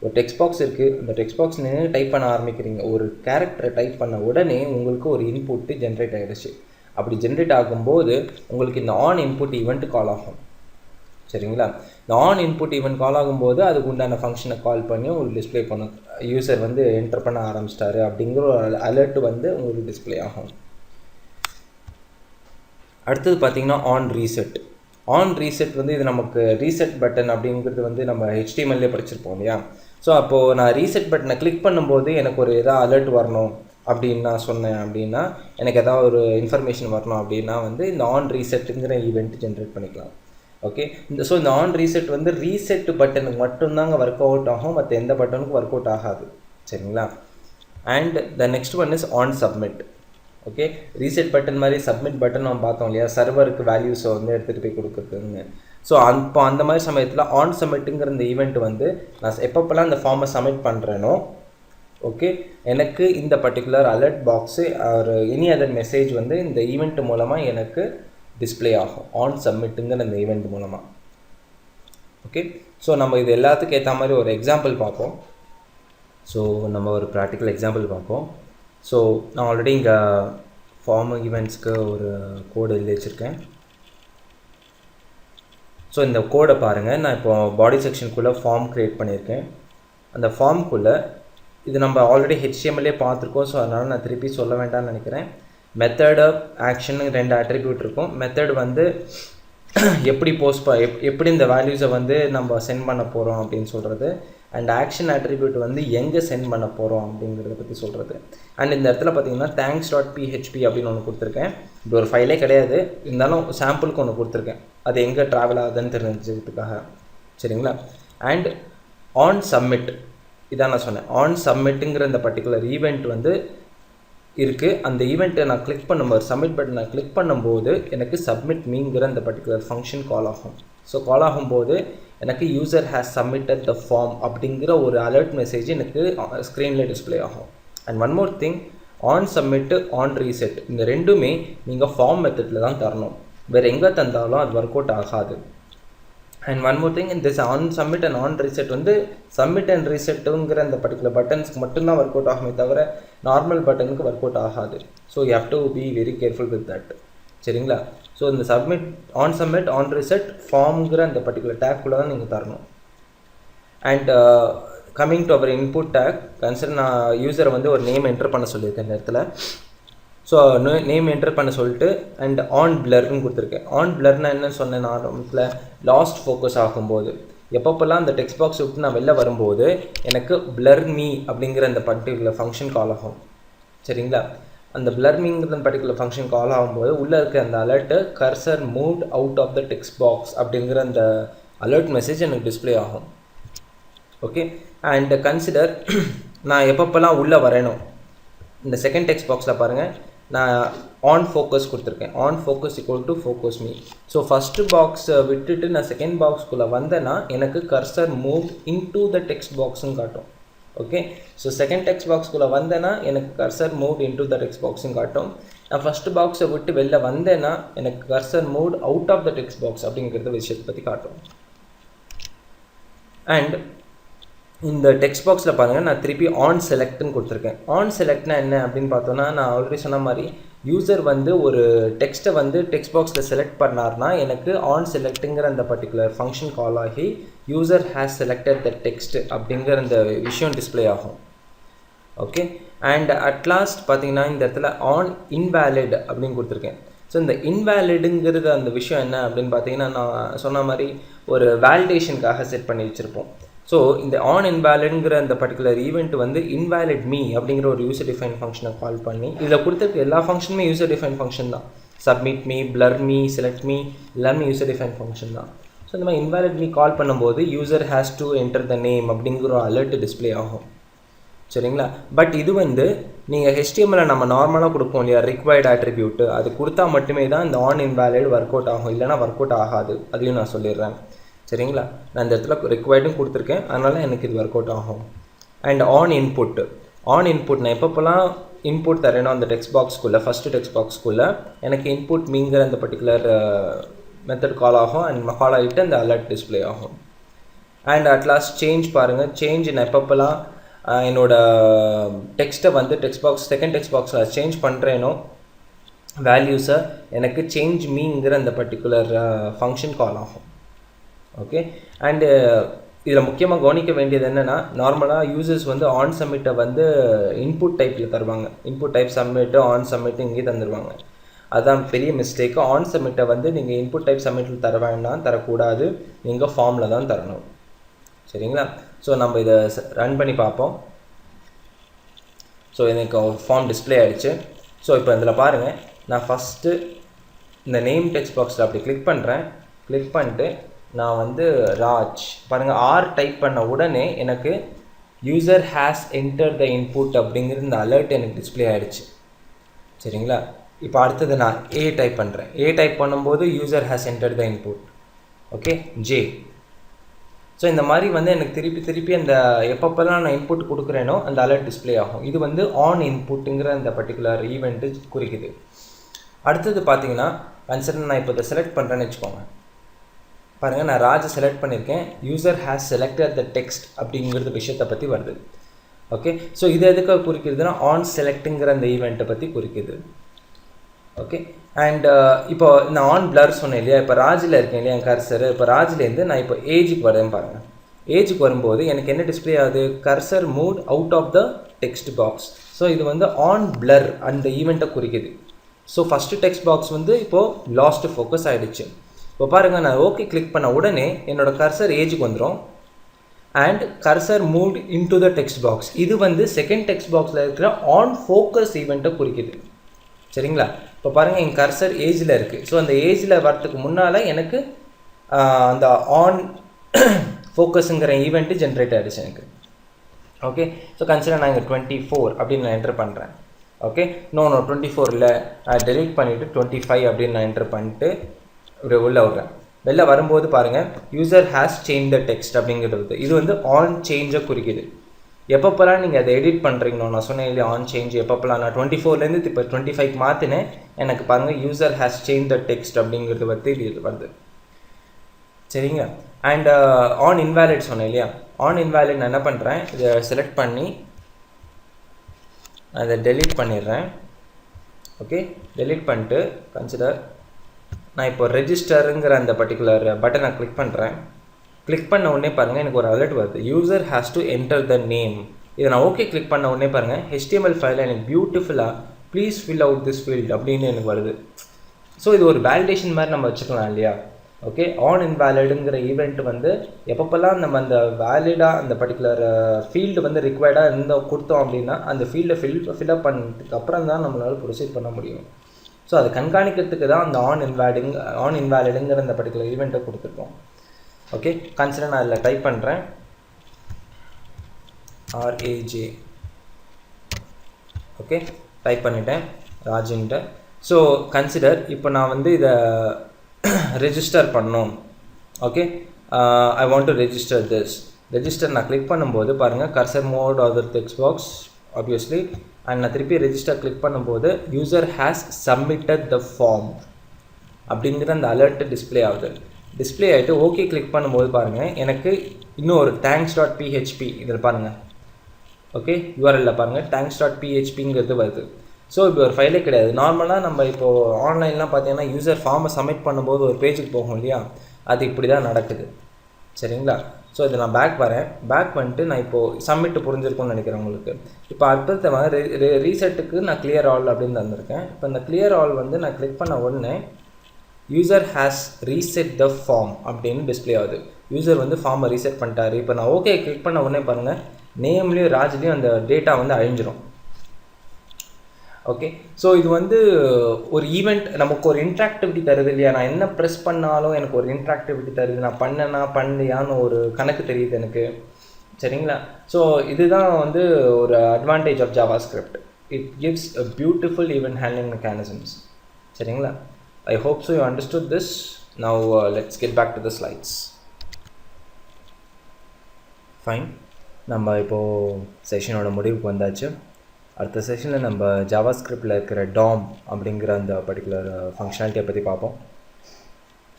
ஒரு டெக்ஸ்ட் பாக்ஸ் இருக்குது, அந்த டெக்ஸ்ட் பாக்ஸ் நீங்கள் டைப் பண்ண ஆரம்பிக்கிறீங்க, ஒரு கேரக்டரை டைப் பண்ண உடனே உங்களுக்கு ஒரு இன்புட்டு ஜென்ரேட் ஆகிடுச்சு. அப்படி ஜென்ரேட் ஆகும்போது உங்களுக்கு இந்த ஆன் இன்புட் ஈவெண்ட் கால் ஆகும். சரிங்களா? இந்த ஆன் இன்புட் ஈவெண்ட் கால் ஆகும்போது அதுக்கு உண்டான ஃபங்க்ஷனை கால் பண்ணி உங்களுக்கு டிஸ்பிளே பண்ணும், யூசர் வந்து என்டர் பண்ண ஆரம்பிச்சிட்டாரு அப்படிங்கிற ஒரு அலர்ட் வந்து உங்களுக்கு டிஸ்பிளே ஆகும். அடுத்தது பார்த்தீங்கன்னா ஆன் ரீசெட் வந்து இது நமக்கு ரீசெட் பட்டன் அப்படிங்கிறது வந்து நம்ம HTML படிச்சிருப்போம் இல்லையா? ஸோ அப்போது நான் ரீசெட் பட்டனை கிளிக் பண்ணும்போது எனக்கு ஒரு எதாவது அலர்ட் வரணும் அப்படின்னு நான் சொன்னேன் அப்படின்னா, எனக்கு எதாவது ஒரு இன்ஃபர்மேஷன் வரணும் அப்படின்னா வந்து இந்த ஆன் ரீசெட்டுங்கிற ஈவெண்ட் ஜென்ரேட் பண்ணிக்கலாம். ஓகே, இந்த ஆன் ரீசெட் வந்து ரீசெட் பட்டனுக்கு மட்டும்தாங்க ஒர்க் அவுட் ஆகும், மற்ற எந்த பட்டனுக்கும் ஒர்க் அவுட் ஆகாது. சரிங்களா? And the next one is on submit. Okay, reset button மாதிரி சப்மிட் பட்டன் நம்ம பார்த்தோம் இல்லையா, சர்வருக்கு வேல்யூஸை வந்து எடுத்துகிட்டு போய் கொடுக்குறதுன்னு. ஸோ இப்போ அந்த மாதிரி சமயத்தில் ஆன் சப்மிட்டுங்கிற இந்த ஈவெண்ட் வந்து நான் எப்பப்போல்லாம் இந்த ஃபார்மை சப்மிட் பண்ணுறேனோ ஓகே எனக்கு இந்த பர்டிகுலர் அலர்ட் பாக்ஸு ஒரு எனி அதர் மெசேஜ் வந்து இந்த ஈவெண்ட் மூலமாக எனக்கு டிஸ்பிளே ஆகும் ஆன் சப்மிட்டுங்கிற இந்த ஈவெண்ட் மூலமாக. ஓகே, ஸோ நம்ம இது எல்லாத்துக்கும் ஏற்ற மாதிரி ஒரு எக்ஸாம்பிள் பார்ப்போம். ஸோ நம்ம ஒரு ப்ராக்டிக்கல் எக்ஸாம்பிள் பார்ப்போம். ஸோ நான் ஆல்ரெடி இங்கே ஃபார்ம் ஈவெண்ட்ஸ்க்கு ஒரு கோடு எழுதி வச்சுருக்கேன். ஸோ இந்த கோடை பாருங்கள். நான் இப்போ பாடி செக்ஷனுக்குள்ளே ஃபார்ம் க்ரியேட் பண்ணியிருக்கேன். அந்த ஃபார்முக்குள்ளே இது நம்ம ஆல்ரெடி HTMLே பார்த்துருக்கோம். ஸோ அதனால் நான் திருப்பி சொல்ல வேண்டாம்னு நினைக்கிறேன். மெத்தடு ஆக்ஷன் 2 அட்ரிபியூட் இருக்கும். மெத்தட் வந்து எப்படி எப்படி இந்த வேல்யூஸை வந்து நம்ம சென்ட் பண்ண போகிறோம் அப்படின்னு சொல்கிறது. அண்ட் ஆக்ஷன் அட்ரிபியூட் வந்து எங்கே சென்ட் பண்ண போகிறோம் அப்படிங்கிறத பற்றி சொல்கிறது. அண்ட் இந்த இடத்துல பார்த்தீங்கன்னா thanks.php அப்படின்னு ஒன்று கொடுத்துருக்கேன். இது ஒரு ஃபைலே கிடையாது, இருந்தாலும் சாம்பிளுக்கு ஒன்று கொடுத்துருக்கேன். அது எங்கே ட்ராவல் ஆகுதுன்னு தெரிஞ்சதுக்காக. சரிங்களா? அண்ட் ஆன் சப்மிட் இதான் நான் சொன்னேன். ஆன் சப்மிட்டுங்கிற இந்த பர்டிகுலர் ஈவெண்ட் வந்து இருக்குது. அந்த ஈவெண்ட்டை நான் கிளிக் பண்ணும்போது சப்மிட் பட்டன் நான் கிளிக் பண்ணும்போது எனக்கு சப்மிட் மீங்கிற அந்த பர்டிகுலர் ஃபங்க்ஷன் கால் ஆகும். ஸோ கால் ஆகும்போது எனக்கு user has submitted the form அப்படிங்கிற ஒரு அலர்ட் மெசேஜ் எனக்கு ஸ்க்ரீனில் டிஸ்பிளே ஆகும். And one more thing, on submit on reset இந்த ரெண்டுமே நீங்கள் ஃபார்ம் மெத்தடில் தான் தரணும். வேறு எங்கே தந்தாலும் அது ஒர்க் அவுட் ஆகாது. அண்ட் ஒன் மோர் திங், இந்த on submit and on reset வந்து சப்மிட் அண்ட் ரீசெட்டுங்கிற அந்த பர்டிகுலர் பட்டன்ஸ்க்கு மட்டும்தான் ஒர்க் அவுட் ஆகுமே தவிர நார்மல் பட்டனுக்கு ஒர்க் அவுட் ஆகாது. So you have to be very careful with that. சரிங்களா? ஸோ இந்த ஆன் சப்மிட் ஆன் ரீசெட் ஃபார்ம்ங்கிற அந்த பர்டிகுலர் டேக்குள்ளே தான் நீங்கள் தரணும். And coming to our input tag consider நான் யூசரை வந்து ஒரு நேம் என்டர் பண்ண சொல்லியிருக்கேன் இந்த இடத்துல. ஸோ நேம் என்டர் பண்ண சொல்லிட்டு அண்ட் ஆன் பிளர்னு கொடுத்துருக்கேன். ஆன் பிளர்னா என்னன்னு சொன்னேன் நான் ஆரம்பத்தில், லாஸ்ட் ஃபோக்கஸ் ஆகும்போது எப்பப்போல்லாம் அந்த டெக்ஸ்ட் பாக்ஸ் விட்டு நான் வெளில வரும்போது எனக்கு பிளர் மீ அப்படிங்கிற அந்த பர்டிகுலர் ஃபங்க்ஷன் கால் ஆகும். சரிங்களா? அந்த பிளர் மீங்கிற பர்டிகுலர் ஃபங்க்ஷன் கால் ஆகும்போது உள்ளே இருக்க அந்த alert cursor moved out of the text box அப்படிங்கிற அந்த அலர்ட் மெசேஜ் எனக்கு டிஸ்பிளே ஆகும். ஓகே, அண்ட் கன்சிடர் நான் எப்பப்போல்லாம் உள்ளே வரணும். இந்த செகண்ட் டெக்ஸ்ட் பாக்ஸில் பாருங்கள், நான் ஆன் ஃபோக்கஸ் கொடுத்துருக்கேன். On focus equal to focus me. So first பாக்ஸை விட்டுட்டு நான் செகண்ட் பாக்ஸ்குள்ளே வந்தேன்னா எனக்கு cursor move into the text பாக்ஸுன்னு காட்டும். ஓகே, ஸோ செகண்ட் டெக்ஸ்ட் பாக்ஸ்குள்ளே வந்தேன்னா எனக்கு cursor move into the text பாக்ஸுன்னு காட்டும். நான் ஃபஸ்ட்டு பாக்ஸை விட்டு வெளில வந்தேன்னா எனக்கு cursor move out of the text box அப்படிங்கிறத விஷயத்தை பற்றி காட்டும். அண்ட் இந்த டெக்ஸ்ட் பாக்ஸில் பாருங்கள், நான் திருப்பி ஆன் செலக்ட்னு கொடுத்துருக்கேன். ஆன் செலக்ட்னா என்ன அப்படின்னு பார்த்தோன்னா, நான் ஆல்ரெடி சொன்ன மாதிரி யூசர் வந்து ஒரு டெக்ஸ்ட்டை வந்து டெக்ஸ்ட் பாக்ஸில் செலக்ட் பண்ணார்னா எனக்கு ஆன் செலக்ட்டுங்கிற அந்த பர்டிகுலர் ஃபங்க்ஷன் கால் ஆகி user has selected the text அப்படிங்கிற அந்த விஷயம் டிஸ்பிளே ஆகும். ஓகே, அண்ட் அட் லாஸ்ட் பார்த்தீங்கன்னா இந்த இடத்துல ஆன் இன்வேலிட் அப்படின்னு கொடுத்துருக்கேன். ஸோ இந்த இன்வேலிடுங்கிறது அந்த விஷயம் என்ன அப்படின்னு பார்த்தீங்கன்னா, நான் சொன்ன மாதிரி ஒரு வேலிடேஷனுக்காக செட் பண்ணி வச்சுருப்போம். ஸோ இந்த ஆன் இன்வேலிட்ங்கிற அந்த பர்டிகுலர் ஈவெண்ட் வந்து இன்வேலிட் மீ அப்படிங்கிற ஒரு யூசர் டிஃபைன் ஃபங்க்ஷனை கால் பண்ணி இதில் கொடுத்துருக்க எல்லா ஃபங்க்ஷனுமே யூசர் டிஃபைன் ஃபங்க்ஷன் தான். Submit me, blur me, select me எல்லாமே யூசர் டிஃபைன் ஃபங்க்ஷன் தான். ஸோ இந்த மாதிரி இன்வேலிட் மீ கால் பண்ணும்போது user has to enter the name அப்படிங்கிற ஒரு அலர்ட் டிஸ்பிளே ஆகும். சரிங்களா? பட் இது வந்து நீங்கள் HTML நம்ம நார்மலாக கொடுப்போம் இல்லையா, ரிக்வயர்டு ஆட்ரிபியூட்டு, அது கொடுத்தா மட்டுமே தான் இந்த ஆன் இன்வேலிட் ஒர்க் அவுட் ஆகும், இல்லைனா ஒர்க் அவுட் ஆகாது. அதையும் நான் சொல்லிடுறேன். சரிங்களா? நான் இந்த இடத்துல ரிக்வயர்டும் கொடுத்துருக்கேன், அதனால் எனக்கு இது ஒர்க் அவுட் ஆகும். அண்ட் ஆன் இன்புட் நான் எப்பப்போலாம் இன்புட் தரேனோ அந்த டெக்ஸ்ட் பாக்ஸ்க்குள்ளே ஃபஸ்ட்டு டெக்ஸ்ட் பாக்ஸ்க்குள்ளே எனக்கு இன்புட் மீங்கிற அந்த பர்டிகுலர் மெத்தட் கால் ஆகும். அண்ட் கால் ஆகிட்டு அந்த அலர்ட் டிஸ்பிளே ஆகும். அண்ட் அட் லாஸ்ட் சேஞ்ச் பாருங்கள். சேஞ்ச் நான் எப்பப்போலாம் என்னோட டெக்ஸ்ட்டை வந்து செகண்ட் டெக்ஸ்ட் பாக்ஸில் சேஞ்ச் பண்ணுறேனோ வேல்யூஸை எனக்கு சேஞ்ச் மீங்கிற அந்த பர்டிகுலர் ஃபங்க்ஷன் கால் ஆகும். ஓகே, அண்டு இதில் முக்கியமாக கவனிக்க வேண்டியது என்னென்னா, நார்மலாக யூசர்ஸ் வந்து ஆன் சப்மிட்டை வந்து இன்புட் டைப்பில் தருவாங்க. Input type submit on submit இங்கே தந்துடுவாங்க. அதுதான் பெரிய மிஸ்டேக்கு. ஆன் சப்மிட்டை வந்து நீங்கள் இன்புட் டைப் சப்மிட்டில் தர வேண்டாம், தரக்கூடாது. நீங்கள் ஃபார்மில் தான் தரணும். சரிங்களா? ஸோ நம்ம இதை ரன் பண்ணி பார்ப்போம். ஸோ எனக்கு ஃபார்ம் டிஸ்பிளே ஆகிடுச்சு. ஸோ இப்போ இதில் பாருங்கள், நான் ஃபஸ்ட்டு இந்த நேம் டெக்ஸ்ட் பாக்ஸில் அப்படி கிளிக் பண்ணுறேன். கிளிக் பண்ணிட்டு நான் வந்து ராஜ் பாருங்கள், ஆர் டைப் பண்ண உடனே எனக்கு user has enter the input அப்படிங்கிற இந்த அலர்ட் எனக்கு டிஸ்பிளே ஆகிடுச்சு. சரிங்களா? இப்போ அடுத்தது நான் ஏ டைப் பண்ணுறேன். ஏ டைப் பண்ணும்போது user has enter the input. Okay J. So இந்த மாதிரி வந்து எனக்கு திருப்பி அந்த எப்பப்பெல்லாம் நான் இன்புட் கொடுக்குறேனோ அந்த அலர்ட் டிஸ்பிளே ஆகும். இது வந்து ஆன் இன்புட்டுங்கிற அந்த பர்டிகுலர் ஈவெண்ட்டு குறிக்குது. அடுத்தது பார்த்தீங்கன்னா கன்சிடர் நான் இப்போ இதை செலக்ட் பண்ணுறேன்னு வச்சுக்கோங்க. பாருங்கள், நான் ராஜை செலக்ட் பண்ணியிருக்கேன். User has selected the text அப்படிங்கிறது விஷயத்தை பற்றி வருது. ஓகே, ஸோ இது எதுக்காக குறிக்கிறதுனா ஆன் செலக்ட்டுங்கிற அந்த ஈவெண்ட்டை பற்றி குறிக்குது. ஓகே, அண்ட் இப்போ நான் ஆன் பிளர் சொன்னேன் இல்லையா, இப்போ ராஜில் இருக்கேன் இல்லையா என் கர்சர். இப்போ ராஜிலேருந்து நான் இப்போ ஏஜுக்கு வரேன் பாருங்கள். ஏஜுக்கு வரும்போது எனக்கு என்ன டிஸ்பிளே ஆகுது, cursor move out of the text box. So இது வந்து ஆன் பிளர் அந்த ஈவெண்ட்டை குறிக்குது. ஸோ ஃபஸ்ட்டு டெக்ஸ்ட் பாக்ஸ் வந்து இப்போது லாஸ்ட் ஃபோக்கஸ் ஆகிடுச்சு. இப்போ பாருங்கள், நான் ஓகே கிளிக் பண்ண உடனே என்னோடய கர்சர் ஏஜுக்கு வந்துடும் and cursor moved into the text box. இது வந்து செகண்ட் டெக்ஸ்ட் பாக்ஸில் இருக்கிற ஆன் ஃபோக்கஸ் ஈவெண்ட்டை குறிக்குது. சரிங்களா? இப்போ பாருங்கள், என் கர்சர் ஏஜில் இருக்குது. ஸோ அந்த ஏஜில் வரத்துக்கு முன்னால் எனக்கு அந்த ஆன் ஃபோக்கஸுங்கிற ஈவெண்ட்டு ஜென்ரேட் ஆகிடுச்சு எனக்கு. ஓகே, ஸோ கன்சிடர் நான் இங்கே 24 அப்படின்னு நான் என்டர் பண்ணுறேன். ஓகே, நோ 24 இல்லை, டெலிட் பண்ணிவிட்டு 25 அப்படின்னு நான் என்டர் பண்ணிட்டு உள்ளே விட்றேன். வெளில வரும்போது பாருங்கள், user has change the text அப்படிங்கிறது இது வந்து ஆன் சேஞ்சை குறிக்குது. எப்பப்போலாம் நீங்கள் அதை எடிட் பண்ணுறீங்களோ, நான் சொன்னேன் இல்லையா ஆன் சேஞ்ச், எப்பப்போலாம் நான் 24லேருந்து இப்போ 25 மாற்றினேன், எனக்கு பாருங்கள் user has change the text அப்படிங்கிறது வந்து இது வருது. சரிங்க, அண்ட் ஆன் இன்வேலிட் சொன்னேன் இல்லையா, ஆன் இன்வேலிட் நான் என்ன பண்ணுறேன், இதை செலக்ட் பண்ணி அதை டெலீட் பண்ணிடுறேன். ஓகே, டெலீட் பண்ணிட்டு கன்சிடர் நான் இப்போ ரெஜிஸ்டருங்கிற அந்த பர்டிகுலர் பட்டனை கிளிக் பண்ணுறேன். கிளிக் பண்ண உடனே பாருங்கள் எனக்கு ஒரு அலர்ட் வருது, user has to enter the name. இதை நான் ஓகே கிளிக் பண்ண உடனே பாருங்கள் HTML ஃபைலில் எனக்கு பியூட்டிஃபுல்லாக please fill out this field அப்படின்னு எனக்கு வருது. ஸோ இது ஒரு வேலிடேஷன் மாதிரி நம்ம வச்சுக்கலாம் இல்லையா. ஓகே, ஆன் இன்வேலிடுங்கிற ஈவெண்ட் வந்து எப்பப்பெல்லாம் நம்ம அந்த வேலிடாக அந்த பர்டிகுலர் ஃபீல்டு வந்து ரிக்வயர்டாக கொடுத்தோம் அப்படின்னா அந்த ஃபீல்டை ஃபில்அப் பண்ணதுக்கு அப்புறம் தான் நம்மளால் ப்ரொசீட் பண்ண முடியும். ஸோ அதை கண்காணிக்கிறதுக்கு தான் அந்த ஆன் இன்வேலிடுங்கிற அந்த பர்டிகுலர் ஈவெண்ட்டை கொடுத்துருக்கோம். ஓகே, கன்சிடர் நான் அதில் டைப் பண்ணுறேன் RAJ. ஓகே, டைப் பண்ணிட்டேன் ராஜின்ட்டு. ஸோ கன்சிடர் இப்போ நான் வந்து இதை ரெஜிஸ்டர் பண்ணோம். Okay, I want to register this. Register நான் கிளிக் பண்ணும்போது பாருங்கள் cursor moved of the text box obviously, and நான் திருப்பி ரெஜிஸ்டர் கிளிக் பண்ணும்போது user has submitted the form அப்படிங்கிற அந்த அலர்ட் டிஸ்பிளே ஆகுது. டிஸ்பிளே ஆகிட்டு ஓகே கிளிக் பண்ணும்போது பாருங்கள் எனக்கு இன்னும் ஒரு thanks.php இதில் பாருங்கள். ஓகே, URLல பாருங்கள் thanks.phpங்கிறது வருது. ஸோ இப்போ ஒரு ஃபைலே கிடையாது. நார்மலாக நம்ம இப்போது ஆன்லைன்லாம் பார்த்தீங்கன்னா யூசர் ஃபார்மை சப்மிட் பண்ணும்போது ஒரு பேஜுக்கு போகும் இல்லையா, அது இப்படி தான் நடக்குது. சரிங்களா? ஸோ இதை நான் பேக் வரேன். பேக் வந்துட்டு நான் இப்போது சப்மிட் புரிஞ்சிருக்கும்னு நினைக்கிறேன் உங்களுக்கு. இப்போ அடுத்த ரீசெட்டுக்கு நான் கிளியர் ஆல் அப்படின்னு தந்திருக்கேன். இப்போ இந்த கிளியர் ஆல் வந்து நான் கிளிக் பண்ண உடனே user has reset the form அப்படின்னு டிஸ்பிளே ஆகுது. யூசர் வந்து ஃபார்மை ரீசெட் பண்ணிட்டாரு. இப்போ நான் ஓகே கிளிக் பண்ண உடனே பாருங்கள் நேம்லேயும் ராஜ்லேயும் அந்த டேட்டா வந்து அழிஞ்சிரும். ஓகே, ஸோ இது வந்து ஒரு ஈவெண்ட் நமக்கு ஒரு இன்ட்ராக்டிவிட்டி தருது இல்லையா. நான் என்ன ப்ரெஸ் பண்ணாலும் எனக்கு ஒரு இன்ட்ராக்டிவிட்டி தருது. நான் பண்ணனா பண்ணலையான்னு ஒரு கணக்கு தெரியுது எனக்கு. சரிங்களா? ஸோ இதுதான் வந்து ஒரு advantage of JavaScript. It gives a beautiful event handling mechanisms. சரிங்களா? I hope so you understood this. Now let's get back to the slides. Fine. நம்ம இப்போது செஷனோட முடிவுக்கு வந்தாச்சு. அடுத்த செஷனில் நம்ம JavaScriptல இருக்கிற DOM அப்படிங்கிற அந்த பர்டிகுலர் ஃபங்க்ஷனாலிட்டியை பற்றி பார்ப்போம்.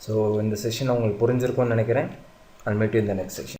ஸோ இந்த செஷன் உங்களுக்கு புரிஞ்சிருக்கும்னு நினைக்கிறேன். I'll meet you in the next section.